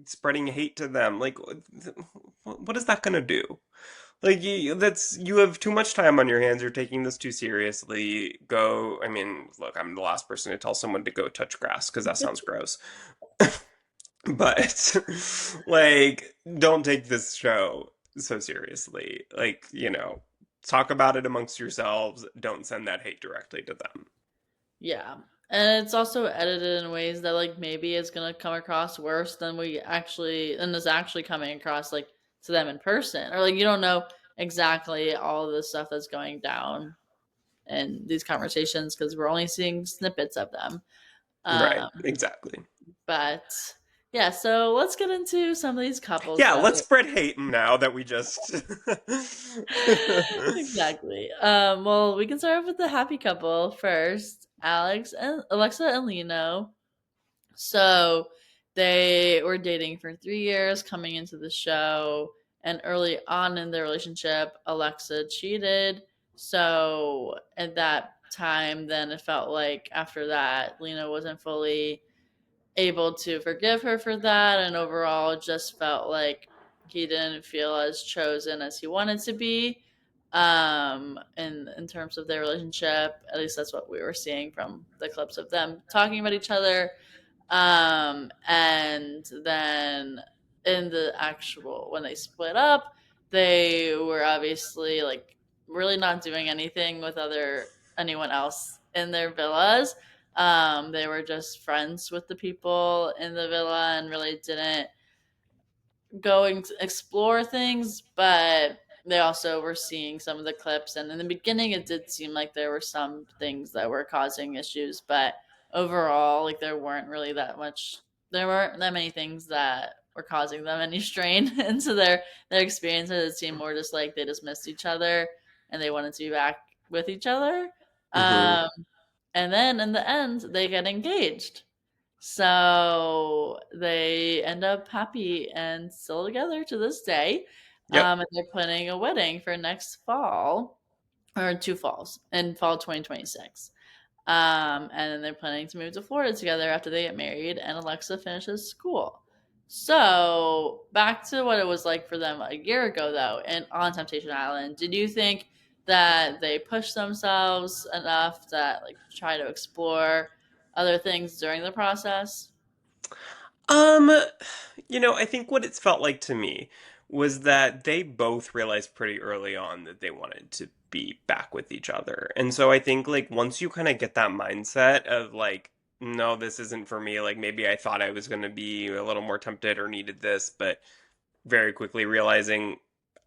spreading hate to them. Like, what is that gonna do? Like, you have too much time on your hands. You're taking this too seriously. Go. I mean, look, I'm the last person to tell someone to go touch grass because that sounds gross. But like, don't take this show so seriously. Like, talk about it amongst yourselves. Don't send that hate directly to them. Yeah. And it's also edited in ways that like maybe it's gonna come across worse than we actually than is actually coming across like to them in person. Or like you don't know exactly all of the stuff that's going down in these conversations because we're only seeing snippets of them. Right, Um, exactly. but yeah, so let's get into some of these couples Yeah, that let's spread hate now that we just. exactly. Well, we can start with the happy couple first, Alex and Alexa and Lino. So they were dating for 3 years coming into the show, and early on in their relationship, Alexa cheated. So at that time, then it felt like after that, Lena wasn't fully able to forgive her for that, and overall, it just felt like he didn't feel as chosen as he wanted to be. In terms of their relationship, at least that's what we were seeing from the clips of them talking about each other. And then in the actual when they split up, they were obviously like really not doing anything with other anyone else in their villas. They were just friends with the people in the villa and really didn't going to explore things, but they also were seeing some of the clips. And in the beginning, it did seem like there were some things that were causing issues, but overall, like there weren't that many things that were causing them any strain into their experiences. It seemed more just like they just missed each other and they wanted to be back with each other. Hmm. Um, and then in the end, they get engaged. So they end up happy and still together to this day. Yep. And they're planning a wedding for next fall or 2 falls in fall 2026. And then they're planning to move to Florida together after they get married and Alexa finishes school. So back to what it was like for them a year ago, though, and on Temptation Island. Did you think that they pushed themselves enough to like try to explore other things during the process? Um, I think what it's felt like to me was that they both realized pretty early on that they wanted to be back with each other. And so I think like once you kind of get that mindset of like, no, this isn't for me, like maybe I thought I was going to be a little more tempted or needed this, but very quickly realizing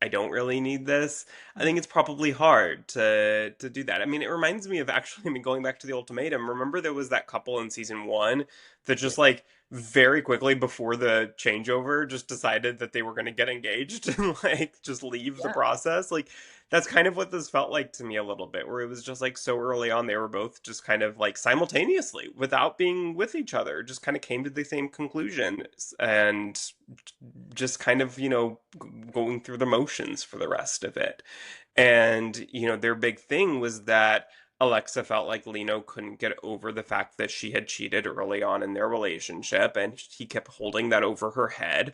I don't really need this. I think it's probably hard to do that. I mean, it reminds me of actually, I mean, going back to the ultimatum. Remember there was that couple in season one that Yeah. just like very quickly before the changeover just decided that they were going to get engaged and like just leave the Yeah. process. Like That's kind of what this felt like to me a little bit, where it was just like so early on, they were both just kind of like simultaneously, without being with each other, just kind of came to the same conclusion and just kind of, going through the motions for the rest of it. And, their big thing was that Alexa felt like Lino couldn't get over the fact that she had cheated early on in their relationship, and he kept holding that over her head,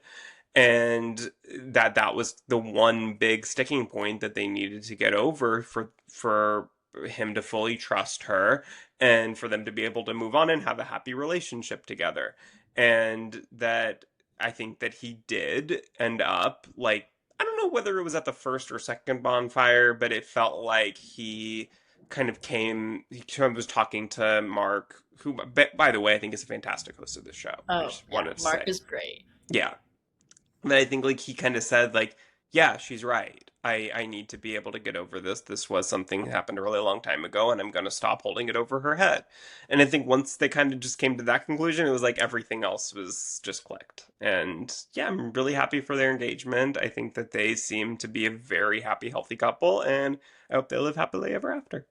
and that was the one big sticking point that they needed to get over for him to fully trust her and for them to be able to move on and have a happy relationship together. And that I think that he did end up, like, I don't know whether it was at the first or second bonfire, but it felt like he was talking to Mark, who, by the way, I think is a fantastic host of the show. I Oh just yeah, wanted to Mark say. is great. Yeah. But I think like he kind of said like, yeah, she's right. I need to be able to get over this. This was something that happened a really long time ago, and I'm going to stop holding it over her head. And I think once they kind of just came to that conclusion, it was like everything else was just clicked. And yeah, I'm really happy for their engagement. I think that they seem to be a very happy, healthy couple, and I hope they live happily ever after.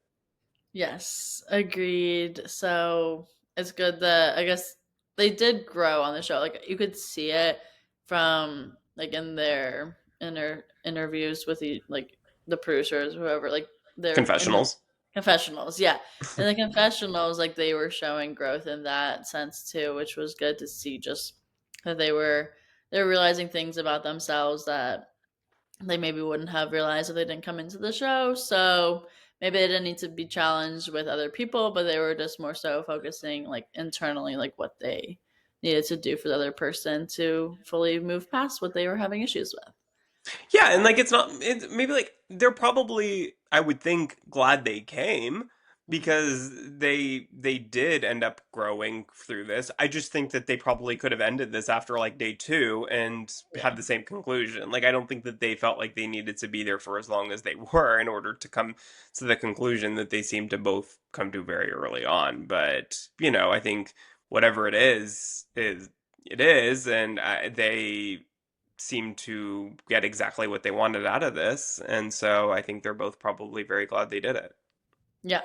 Yes, agreed. So it's good that I guess they did grow on the show. Like you could see it from like in their interviews with like the producers, whoever, like their Confessionals. confessionals. Yeah, in the confessionals, like they were showing growth in that sense too, which was good to see. Just that they were realizing things about themselves that they maybe wouldn't have realized if they didn't come into the show. So maybe they didn't need to be challenged with other people, but they were just more so focusing like internally, like what they needed to do for the other person to fully move past what they were having issues with. Yeah, and like it's maybe like they're probably, I would think, glad they came because they did end up growing through this. I just think that they probably could have ended this after like day 2 and Yeah. had the same conclusion. Like I don't think that they felt like they needed to be there for as long as they were in order to come to the conclusion that they seemed to both come to very early on. But, I think whatever it is it is, and they seem to get exactly what they wanted out of this. And so I think they're both probably very glad they did it. Yeah,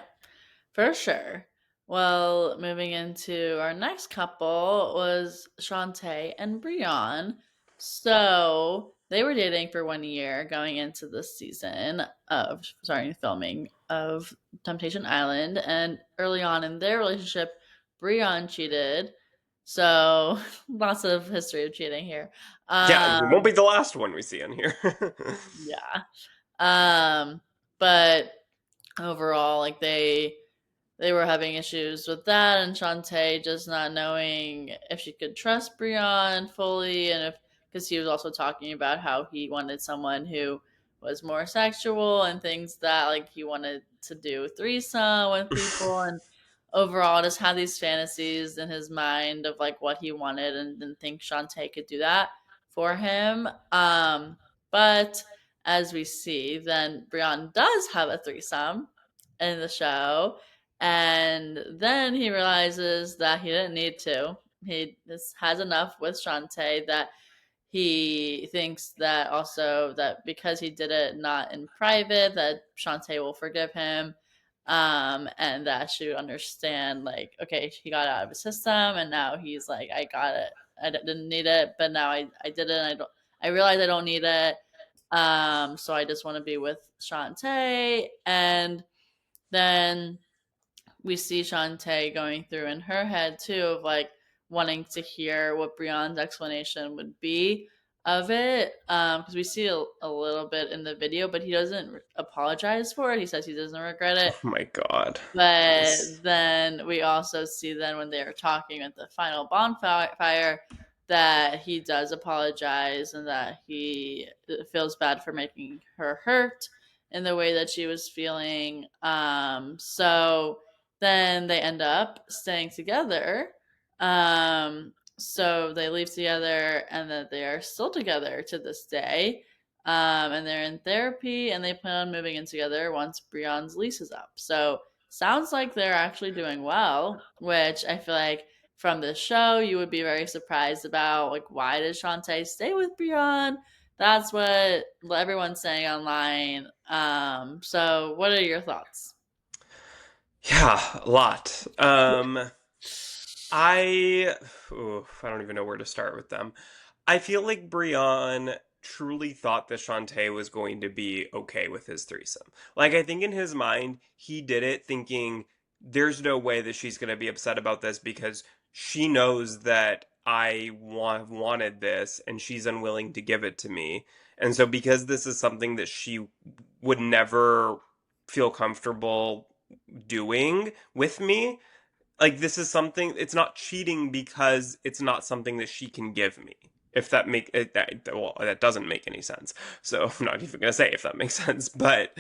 for sure. Well, moving into our next couple was Shantae and Brian. So they were dating for 1 year going into the season of starting filming of Temptation Island. And early on in their relationship, Brian cheated. So lots of history of cheating here. Yeah, and it won't Um, be the last one we see on here. yeah. But overall, like they were having issues with that, and Shantae just not knowing if she could trust Brian fully, and if because he was also talking about how he wanted someone who was more sexual and things that like he wanted to do threesome with people, and overall just had these fantasies in his mind of like what he wanted, and didn't think Shantae could do that for him. But as we see, then Brian does have a threesome in the show, and then he realizes that he didn't need to. He just has enough with Shantae that he thinks that also that because he did it not in private, that Shantae will forgive him. And that she would understand, like, okay, he got out of his system, and now he's like, I got it. I didn't need it, but now I did it. And I don't. I realize I don't need it. So I just want to be with Shantae, and then we see Shantae going through in her head too of like wanting to hear what Brian's explanation would be of it, because we see a little bit in the video, but he doesn't apologize for it. He says he doesn't regret it, Oh my god. but then we also see then when they're talking at the final bonfire that he does apologize and that he feels bad for making her hurt in the way that she was feeling. So then they end up staying together. So they leave together and that they are still together to this day. And they're in therapy and they plan on moving in together once Brian's lease is up. So sounds like they're actually doing well, which I feel like from the show you would be very surprised about. Like, why does Shantae stay with Brian? That's what everyone's saying online. So what are your thoughts? Yeah, a lot. I, I don't even know where to start with them. I feel like Brian truly thought that Shantae was going to be okay with his threesome. Like, I think in his mind, he did it thinking there's no way that she's going to be upset about this because she knows that wanted this and she's unwilling to give it to me. And so, because this is something that she would never feel comfortable doing with me, like this is something, it's not cheating because it's not something that she can give me. If that make it that well, that doesn't make any sense. So I'm not even gonna say if that makes sense, but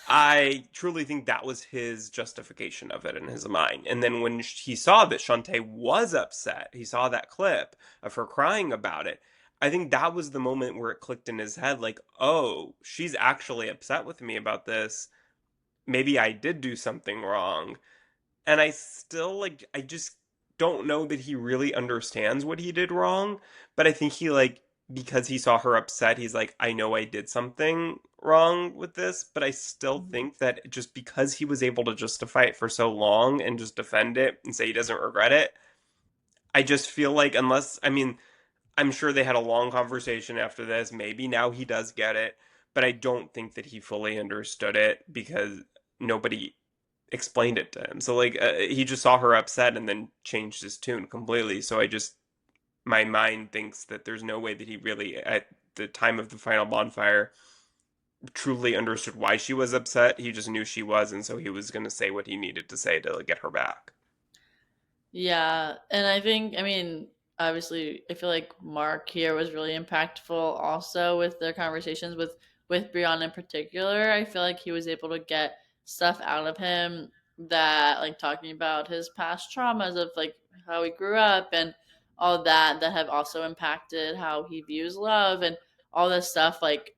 I truly think that was his justification of it in his mind. And then when he saw that Shantae was upset, he saw that clip of her crying about it. I think that was the moment where it clicked in his head, like, oh, she's actually upset with me about this. Maybe I did do something wrong. And I still like I just don't know that he really understands what he did wrong, but I think he like because he saw her upset, he's like I know I did something wrong with this, but I still Mhm. think that just because he was able to justify it for so long and just defend it and say he doesn't regret it, I just feel like unless I mean, I'm sure they had a long conversation after this, maybe now he does get it, but I don't think that he fully understood it because nobody explained it to him. So like he just saw her upset and then changed his tune completely. So I just my mind thinks that there's no way that he really at the time of the final bonfire truly understood why she was upset. He just knew she was, and so he was going to say what he needed to say to like, get her back. Yeah, and I think, I mean, obviously, I feel like Mark here was really impactful also with their conversations with Brianna in particular. I feel like he was able to get stuff out of him that, like, talking about his past traumas of like how he grew up and all that that have also impacted how he views love and all this stuff. Like,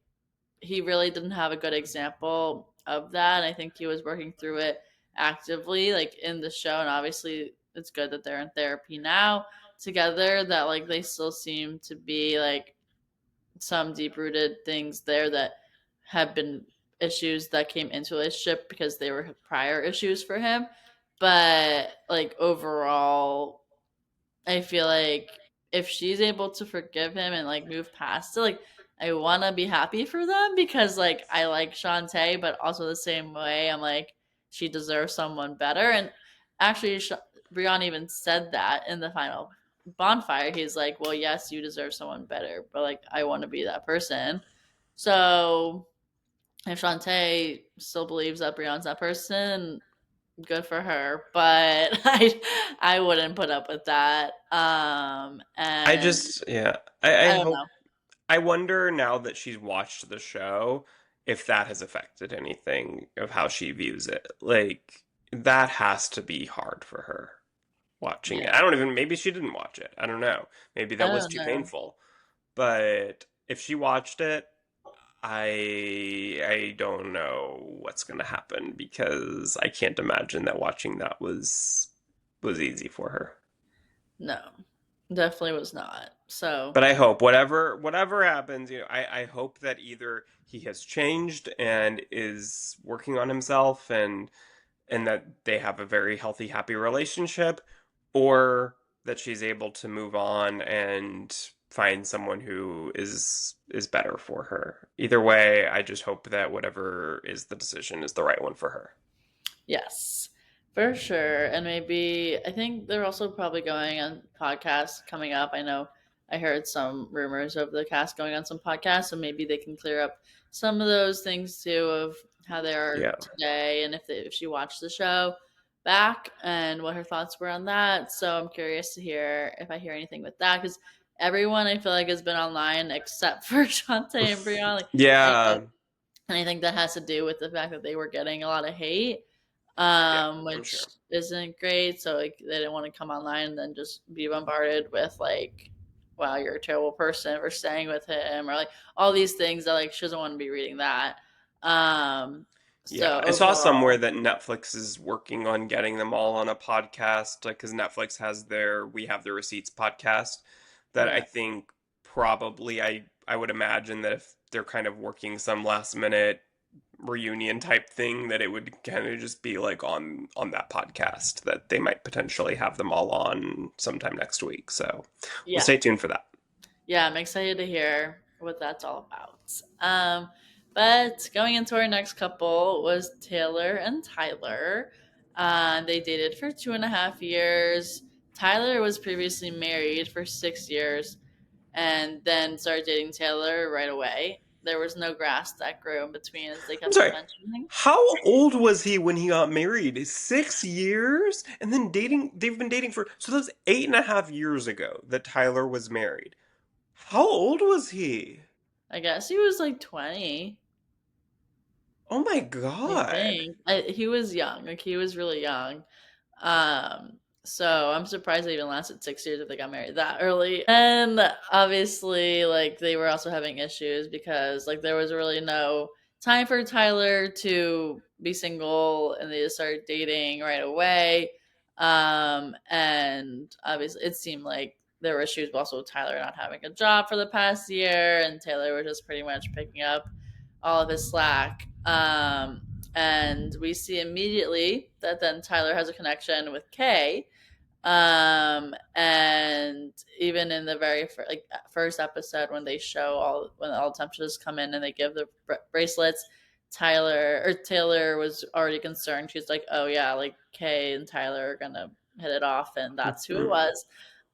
he really didn't have a good example of that. And I think he was working through it actively, like in the show. And obviously, it's good that they're in therapy now together. That like they still seem to be like some deep rooted things there that have been issues that came into a relationship because they were prior issues for him. But like overall, I feel like if she's able to forgive him and like move past it, like I want to be happy for them because like I like Shantae, but also the same way I'm like she deserves someone better. And actually, Brian even said that in the final bonfire. He's like, "Well, yes, you deserve someone better, but like I want to be that person." So if Shantae still believes that Brian's that person, good for her, but I wouldn't put up with that. I And just yeah, I I don't hope know. I wonder now that she's watched the show if that has affected anything of how she views it. Like that has to be hard for her watching it. Yeah, I don't even, maybe she didn't watch it. I don't know. Maybe I that was don't too know. painful. But if she watched it, I don't know what's going to happen because I can't imagine that watching that was easy for her. No, definitely was not. So But I hope whatever happens, I hope that either he has changed and is working on himself and that they have a very healthy, happy relationship, or that she's able to move on and find someone who is better for her. Either way, I just hope that whatever is the decision is the right one for her. yes, for sure. And maybe I think they're also probably going on podcasts coming up. I know I heard some rumors of the cast going on some podcasts, so maybe they can clear up some of those things too of how they are Yeah. today and if she watched the show back and what her thoughts were on that. So I'm curious to hear if I hear anything with that because everyone I feel like has been online except for Shantae and Brianna. Like, Yeah. and I think that has to do with the fact that they were getting a lot of hate, Yeah, I'm which sure. isn't great. So like they didn't want to come online and then just be bombarded with like, "Wow, you're a terrible person for staying with him," or like all these things that like she doesn't want to be reading that. Um, Yeah, so I saw somewhere overall, that Netflix is working on getting them all on a podcast, like because Netflix has their We Have the Receipts podcast that I yeah, think probably I would imagine that if they're kind of working some last minute reunion type thing, that it would kind of just be like on that podcast that they might potentially have them all on sometime next week. So we'll Yeah. stay tuned for that. Yeah, I'm excited to hear what that's all about. But going into our next couple was Taylor and Tyler. They dated for 2.5 years. Tyler was previously married for 6 years and then started dating Taylor right away. There was no grass that grew in between, as they I'm kept sorry. mentioning. How old was he when he got married? 6 years? And then dating, they've been dating for, so that was 8.5 years ago that Tyler was married. How old was he? I guess he was like 20. Oh my I God. think he was young. Like he was really young. Um, so I'm surprised they even lasted 6 years if they got married that early. And obviously, like they were also having issues because like there was really no time for Tyler to be single, and they just started dating right away. And obviously, it seemed like there were issues also with Tyler not having a job for the past year, and Taylor was just pretty much picking up all of his slack. And we see immediately that then Tyler has a connection with Kay. And even in the very first episode when they show all the temperatures come in and they give the bracelets, Taylor was already concerned. She's like, "Oh yeah, like Kay and Tyler are gonna hit it off," and that's who it was.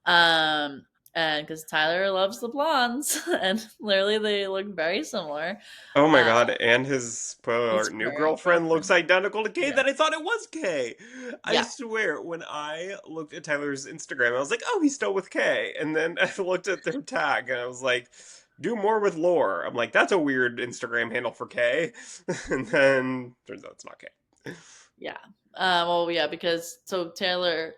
Um, and because Tyler loves the blondes, and literally they look very similar. Oh my Uh, God, and his spoiler his alert, new current girlfriend looks girlfriend. identical to Kay Yeah. that I thought it was Kay. I Yeah. swear, when I looked at Tyler's Instagram, I was like, oh, he's still with Kay. And then I looked at their tag and I was like, do more with Lore. I'm like, that's a weird Instagram handle for Kay. And then turns out it's not Kay. Yeah. Well, yeah, because so Taylor,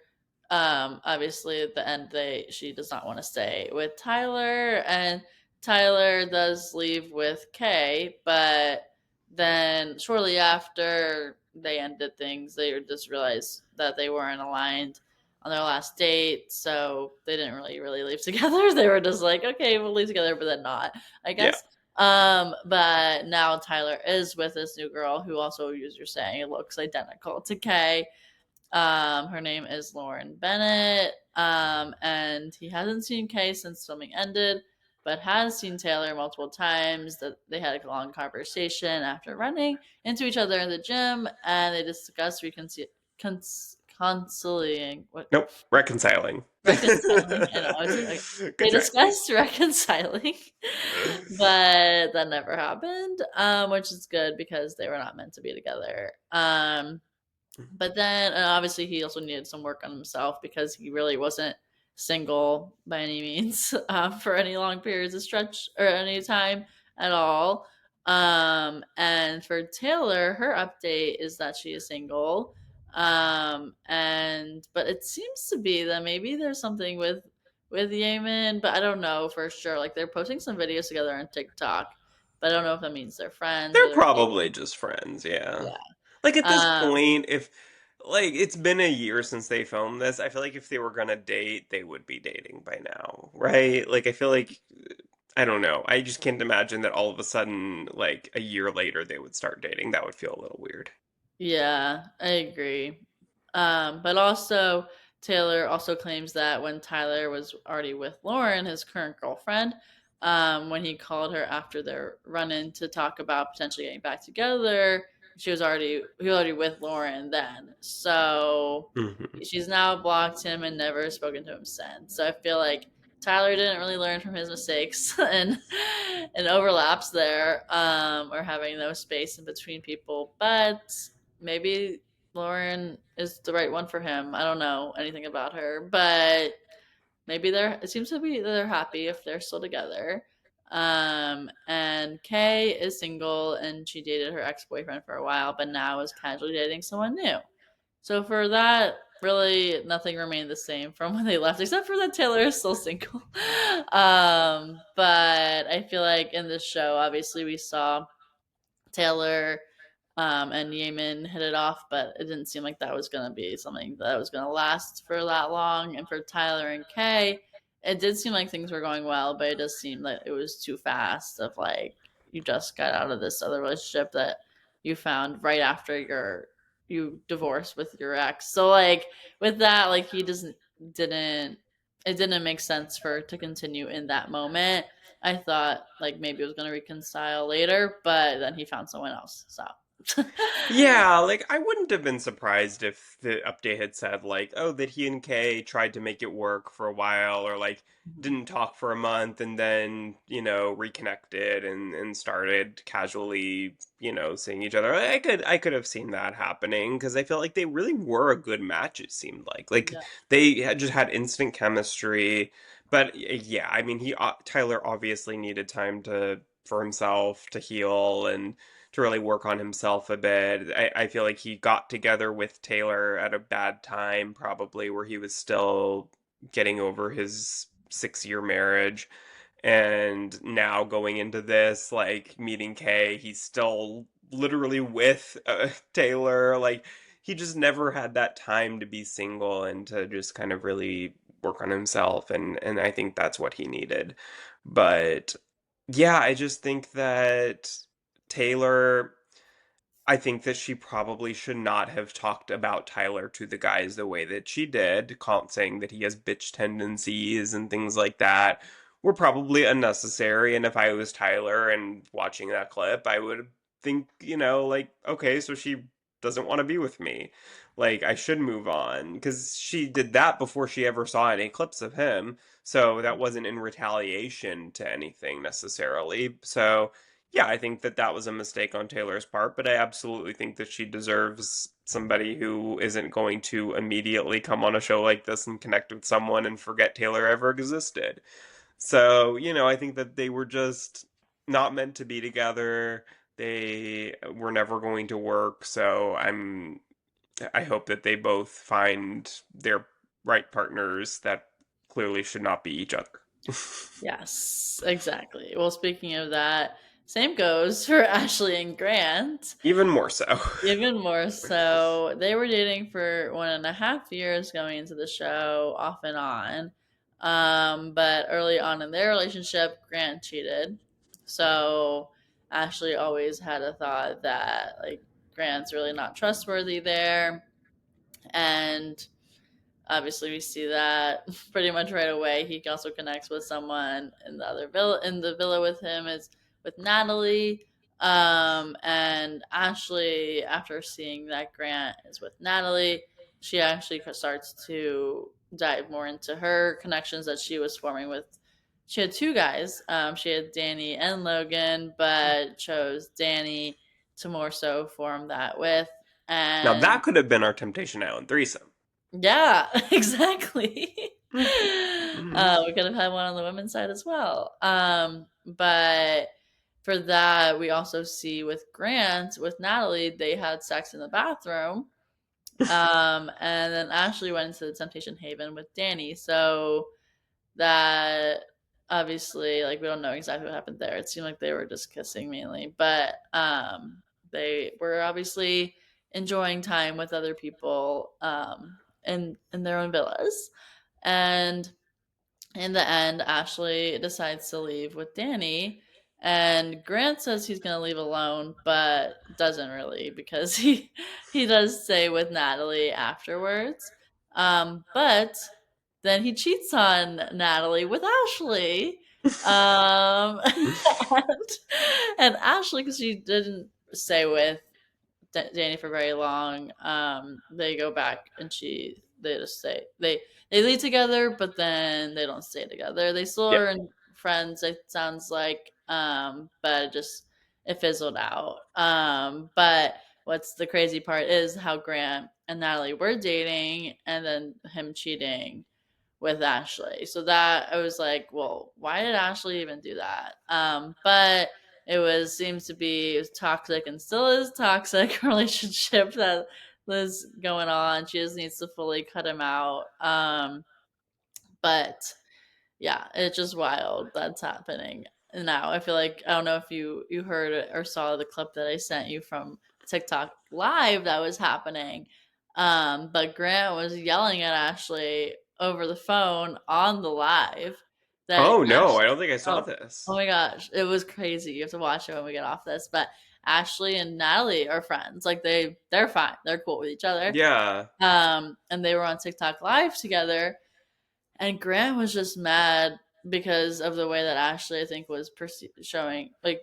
obviously at the end she does not want to stay with Tyler, and Tyler does leave with Kay, but then shortly after they ended things, they just realized that they weren't aligned on their last date, so they didn't really leave together. They were just like, okay, we'll leave together, but then not, I Yeah. guess. But now Tyler is with this new girl who also, as you're saying, looks identical to Kay. Her name is Lauren Bennett. And he hasn't seen Kay since filming ended, but has seen Taylor multiple times. That they had a long conversation after running into each other in the gym, and they discussed reconciling. What? Nope. Reconciling. Reconciling. I know. Good They try. discussed reconciling, but that never happened, which is good because they were not meant to be together. But then obviously he also needed some work on himself because he really wasn't single by any means for any long periods of stretch or any time at all. And for Taylor, her update is that she is single. And but it seems to be that maybe there's something with Yemen, but I don't know for sure. Like they're posting some videos together on TikTok, but I don't know if that means they're friends or They're they're probably dating. just friends, yeah. Yeah. Like at this Um, point, if like it's been a year since they filmed this, I feel like if they were gonna date, they would be dating by now, right? Like I feel like I don't know. I just can't imagine that all of a sudden, like a year later, they would start dating. That would feel a little weird. Yeah, I agree. But also, Taylor also claims that when Tyler was already with Lauren, his current girlfriend, when he called her after their run in to talk about potentially getting back together, he was already with Lauren then. So Hmm. she's now blocked him and never spoken to him since. So I feel like Tyler didn't really learn from his mistakes and overlaps there, or having no space in between people. But maybe Lauren is the right one for him. I don't know anything about her, but maybe it seems to be that they're happy if they're still together. And Kay is single and she dated her ex boyfriend for a while, but now is casually dating someone new. So for that, really nothing remained the same from when they left, except for that Taylor is still single. But I feel like in this show, obviously we saw Taylor and Yemen hit it off, but it didn't seem like that was going to be something that was going to last for that long. And for Tyler and Kay, it did seem like things were going well, but it just seemed like it was too fast. Of like you just got out of this other relationship that you found right after you divorced with your ex. So like with that, like he doesn't didn't it didn't make sense for it to continue in that moment. I thought like maybe it was gonna reconcile later, but then he found someone else. So Yeah, like I wouldn't have been surprised if the update had said like, oh, that he and Kay tried to make it work for a while or like didn't talk for a month and then, reconnected and started casually, seeing each other. I could have seen that happening because I feel like they really were a good match, it seemed like. Like yeah. just had instant chemistry. But yeah, I mean, Tyler obviously needed time to for himself to heal and to really work on himself a bit. I feel like he got together with Taylor at a bad time, probably where he was still getting over his 6 year marriage. And now going into this, like meeting Kay, he's still literally with Taylor. Like he just never had that time to be single and to just kind of really work on himself. And I think that's what he needed. But yeah, I just think that Taylor, I think that she probably should not have talked about Tyler to the guys the way that she did, saying that he has bitch tendencies and things like that were probably unnecessary. And if I was Tyler and watching that clip, I would think, like, okay, so she doesn't want to be with me. Like, I should move on. Because she did that before she ever saw any clips of him. So that wasn't in retaliation to anything necessarily. So yeah, I think that that was a mistake on Taylor's part, but I absolutely think that she deserves somebody who isn't going to immediately come on a show like this and connect with someone and forget Taylor ever existed. So, I think that they were just not meant to be together. They were never going to work, so I hope that they both find their right partners that clearly should not be each other. Yes, exactly. Well, speaking of that, same goes for Ashley and Grant. Even more so. Even more so, they were dating for 1.5 years going into the show, off and on. But early on in their relationship, Grant cheated. So Ashley always had a thought that like Grant's really not trustworthy there, and obviously we see that pretty much right away. He also connects with someone in the other villa, in the villa with him, is with Natalie. And Ashley, after seeing that Grant is with Natalie, she actually starts to dive more into her connections that she was forming with. She had two guys. She had Danny and Logan, but chose Danny to more so form that with. Now And that could have been our Temptation Island threesome. yeah, exactly. Mhm. We could have had one on the women's side as well. But for that, we also see with Grant, with Natalie, they had sex in the bathroom. And then Ashley went into the Temptation Haven with Danny. So that obviously, like, we don't know exactly what happened there. It seemed like they were just kissing mainly, but they were obviously enjoying time with other people in their own villas. And in the end, Ashley decides to leave with Danny. And Grant says he's gonna leave alone, but doesn't really because he does stay with Natalie afterwards. But then he cheats on Natalie with Ashley. And, and Ashley, because she didn't stay with Danny for very long. They go back and they just stay. They leave together, but then they don't stay together. They still Yeah. are friends. It sounds like, but it fizzled out. But what's the crazy part is how Grant and Natalie were dating, and then him cheating with Ashley. So that I was like, well, why did Ashley even do that? But it was seems to be it was toxic and still is toxic relationship that was going on. She just needs to fully cut him out. But yeah, it's just wild that's happening now. I feel like I don't know if you heard or saw the clip that I sent you from TikTok live that was happening. But Grant was yelling at Ashley over the phone on the live that Oh no, Ash I don't think I saw oh, oh this. my gosh, it was crazy. You have to watch it when we get off this. But Ashley and Natalie are friends. Like they're fine. They're cool with each other. Yeah, And they were on TikTok live together, and Grant was just mad because of the way that Ashley, I think, was showing, like,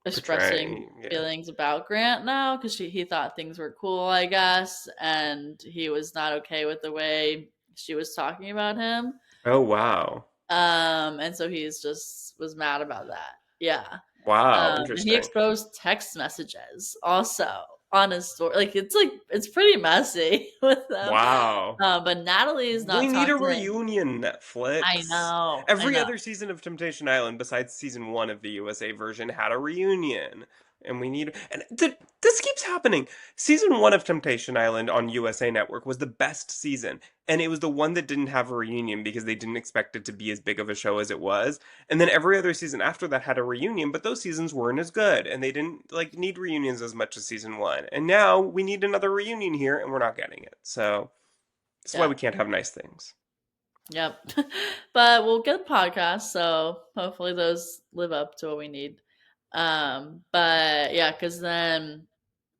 expressing portraying. Yeah. feelings about Grant now because he thought things were cool, I guess, and he was not okay with the way she was talking about him. Oh wow. And so he's just was mad about that. Yeah. Wow, And he interesting. exposed text messages also on his story. Like it's pretty messy with them. Wow. But Natalie is We not need a talking to him. reunion, I Netflix. know, I Every know. other season of Temptation Island, besides season one of the USA version, had a reunion. And we need. And this keeps happening. Season one of Temptation Island on USA Network was the best season. And it was the one that didn't have a reunion because they didn't expect it to be as big of a show as it was. And then every other season after that had a reunion, but those seasons weren't as good. And they didn't like need reunions as much as season one. And now we need another reunion here, and we're not getting it. So. That's why Yeah. we can't have nice things. Yep. But we'll get a podcast, so hopefully those live up to what we need. But yeah, because then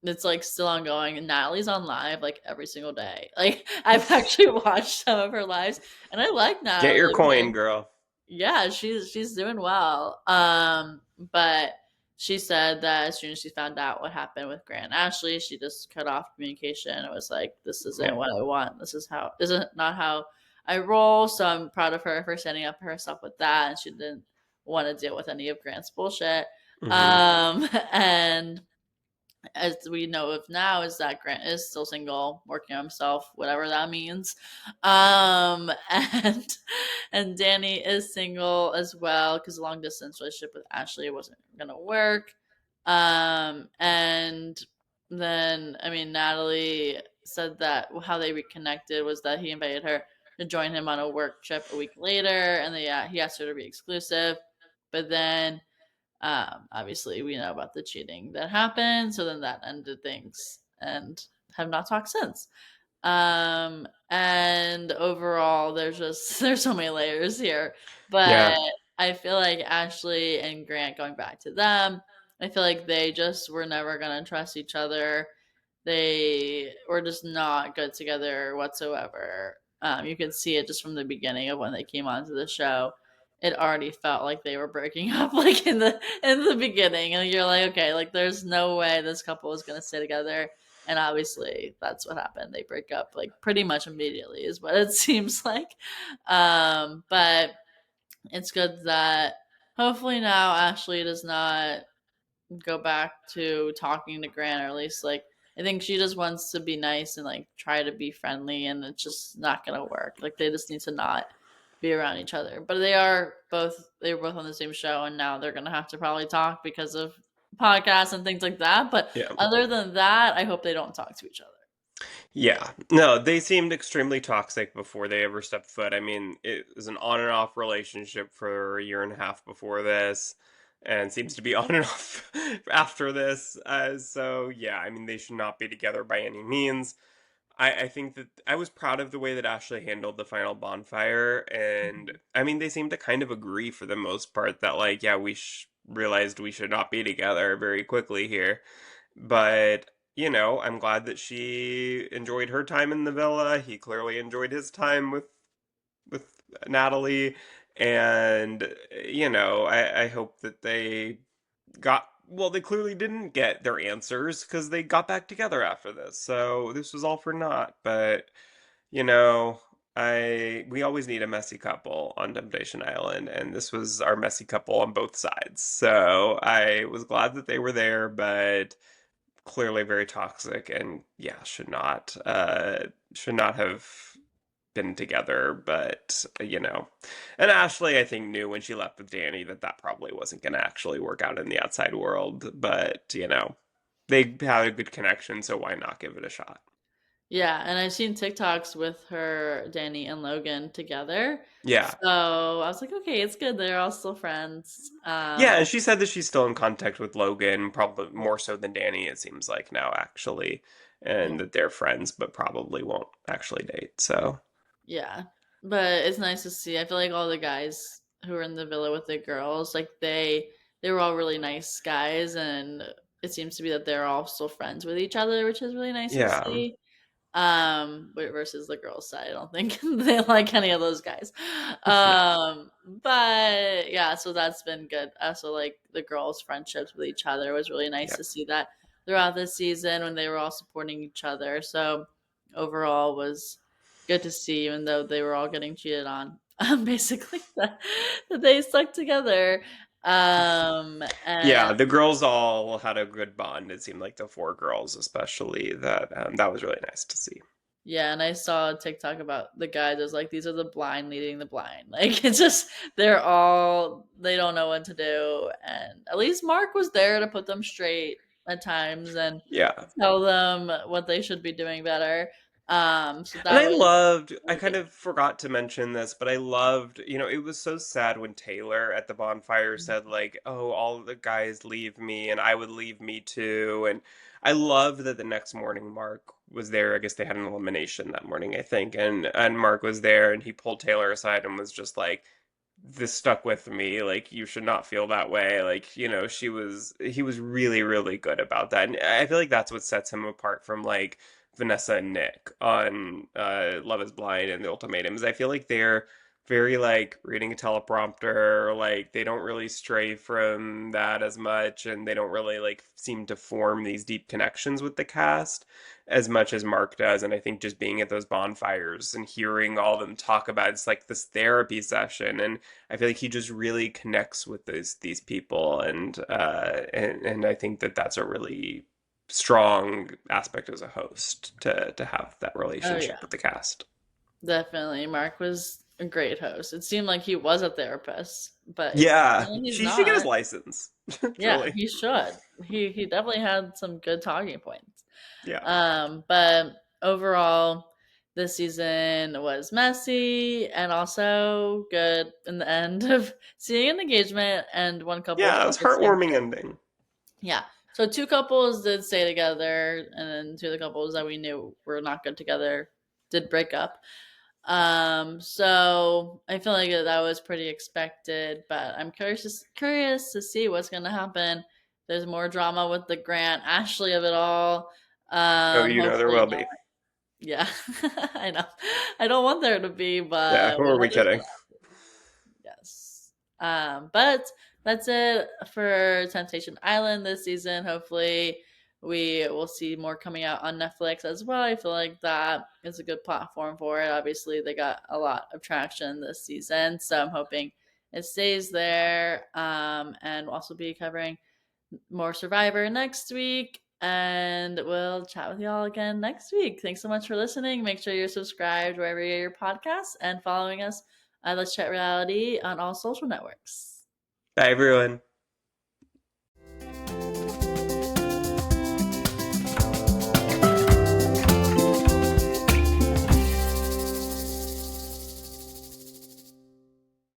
it's like still ongoing, and Natalie's on live like every single day. Like I've actually watched some of her lives, and I like Get your Natalie. coin, girl. Yeah, she's doing well. But she said that as soon as she found out what happened with Grant and Ashley, she just cut off communication. It was like, this isn't Yeah. what I want. This isn't not how I roll. So I'm proud of her for standing up for herself with that, and she didn't want to deal with any of Grant's bullshit. Hmm. And as we know of now, is that Grant is still single, working on himself, whatever that means. And Danny is single as well because a long distance relationship with Ashley wasn't gonna work. And then I mean Natalie said that how they reconnected was that he invited her to join him on a work trip a week later, and he asked her to be exclusive, but then obviously, we know about the cheating that happened, so then that ended things and have not talked since. And overall, there's so many layers here, but Yeah. I feel like Ashley and Grant going back to them, I feel like they just were never gonna trust each other. They were just not good together whatsoever. You could see it just from the beginning of when they came onto the show. It already felt like they were breaking up, like in the beginning, and you're like, okay, like there's no way this couple is gonna stay together. And obviously, that's what happened. They break up like pretty much immediately, is what it seems like. But it's good that hopefully now Ashley does not go back to talking to Grant, or at least like I think she just wants to be nice and like try to be friendly, and it's just not gonna work. Like they just need to not be around each other. But they were both on the same show, and now they're gonna have to probably talk because of podcasts and things like that. But Yeah. other than that, I hope they don't talk to each other. Yeah. No, they seemed extremely toxic before they ever stepped foot. I mean, it was an on and off relationship for a year and a half before this, and seems to be on and off after this. So, yeah, I mean, they should not be together by any means. I think that I was proud of the way that Ashley handled the final bonfire, and Mhm. I mean, they seem to kind of agree for the most part that, like, yeah, realized we should not be together very quickly here. But, I'm glad that she enjoyed her time in the villa. He clearly enjoyed his time with Natalie. And, I hope that they clearly didn't get their answers because they got back together after this. So this was all for naught. But, you know, we always need a messy couple on Temptation Island, and this was our messy couple on both sides. So I was glad that they were there, but clearly very toxic, and yeah, should not have been together. But and Ashley, I think, knew when she left with Danny that that probably wasn't going to actually work out in the outside world. But they had a good connection, so why not give it a shot? Yeah, and I've seen TikToks with her, Danny, and Logan together. Yeah. So I was like, okay, it's good. They're all still friends. Yeah, and she said that she's still in contact with Logan, probably more so than Danny, it seems like now, actually, Yeah. and that they're friends, but probably won't actually date. So, Yeah. but it's nice to see. I feel like all the guys who were in the villa with the girls, like they were all really nice guys, and it seems to be that they're all still friends with each other, which is really nice to Yeah. see. But versus the girls' side, I don't think they like any of those guys. No. But yeah, so that's been good. So like the girls' friendships with each other was really nice Yeah. to see that throughout the season when they were all supporting each other. So overall was good to see, even though they were all getting cheated on. Basically, that they stuck together. Yeah, And the girls all had a good bond. It seemed like the four girls, especially, that was really nice to see. yeah, and I saw a TikTok about the guy that's like, these are the blind leading the blind. Like, it's just, they don't know what to do. And at least Mark was there to put them straight at times and Yeah. tell them what they should be doing better. So And that was I really kind good. of forgot to mention this, but I loved, it was so sad when Taylor at the bonfire said, like, oh, all the guys leave me and I would leave me too. And I loved that the next morning Mark was there. I guess they had an elimination that morning, I think. And Mark was there and he pulled Taylor aside and was just like, this stuck with me. Like, you should not feel that way. Like, he was really, really good about that. And I feel like that's what sets him apart from like Vanessa and Nick on Love is Blind and The Ultimatums. I feel like they're very like reading a teleprompter, like they don't really stray from that as much, and they don't really like seem to form these deep connections with the cast as much as Mark does. And I think just being at those bonfires and hearing all of them talk about it's like this therapy session, and I feel like he just really connects with these people, and I think that that's a really strong aspect as a host to have that Oh, relationship yeah, with the cast. definitely. Mark was a great host. It seemed like he was a therapist, but Yeah, apparently he's she should get his not. license. Yeah, Really. he should. He definitely had some good talking points. Yeah. But overall, this season was messy and also good in the end of seeing an engagement and one couple Yeah, it was staying heartwarming together. ending. Yeah. So two couples did stay together, and then two of the couples that we knew were not good together did break up. So I feel like that was pretty expected, but I'm curious to see what's gonna happen. There's more drama with the Grant Ashley of it all. Oh, there Hopefully will not. be. Yeah, I know. I don't want there to be, Yeah, but who we are we kidding? understand. Yes. But that's it for Temptation Island this season. Hopefully, we will see more coming out on Netflix as well. I feel like that is a good platform for it. Obviously, they got a lot of traction this season, so I'm hoping it stays there. And we'll also be covering more Survivor next week. And we'll chat with y'all again next week. Thanks so much for listening. Make sure you're subscribed wherever you get your podcasts and following us at Let's Chat Reality on all social networks. Bye, everyone.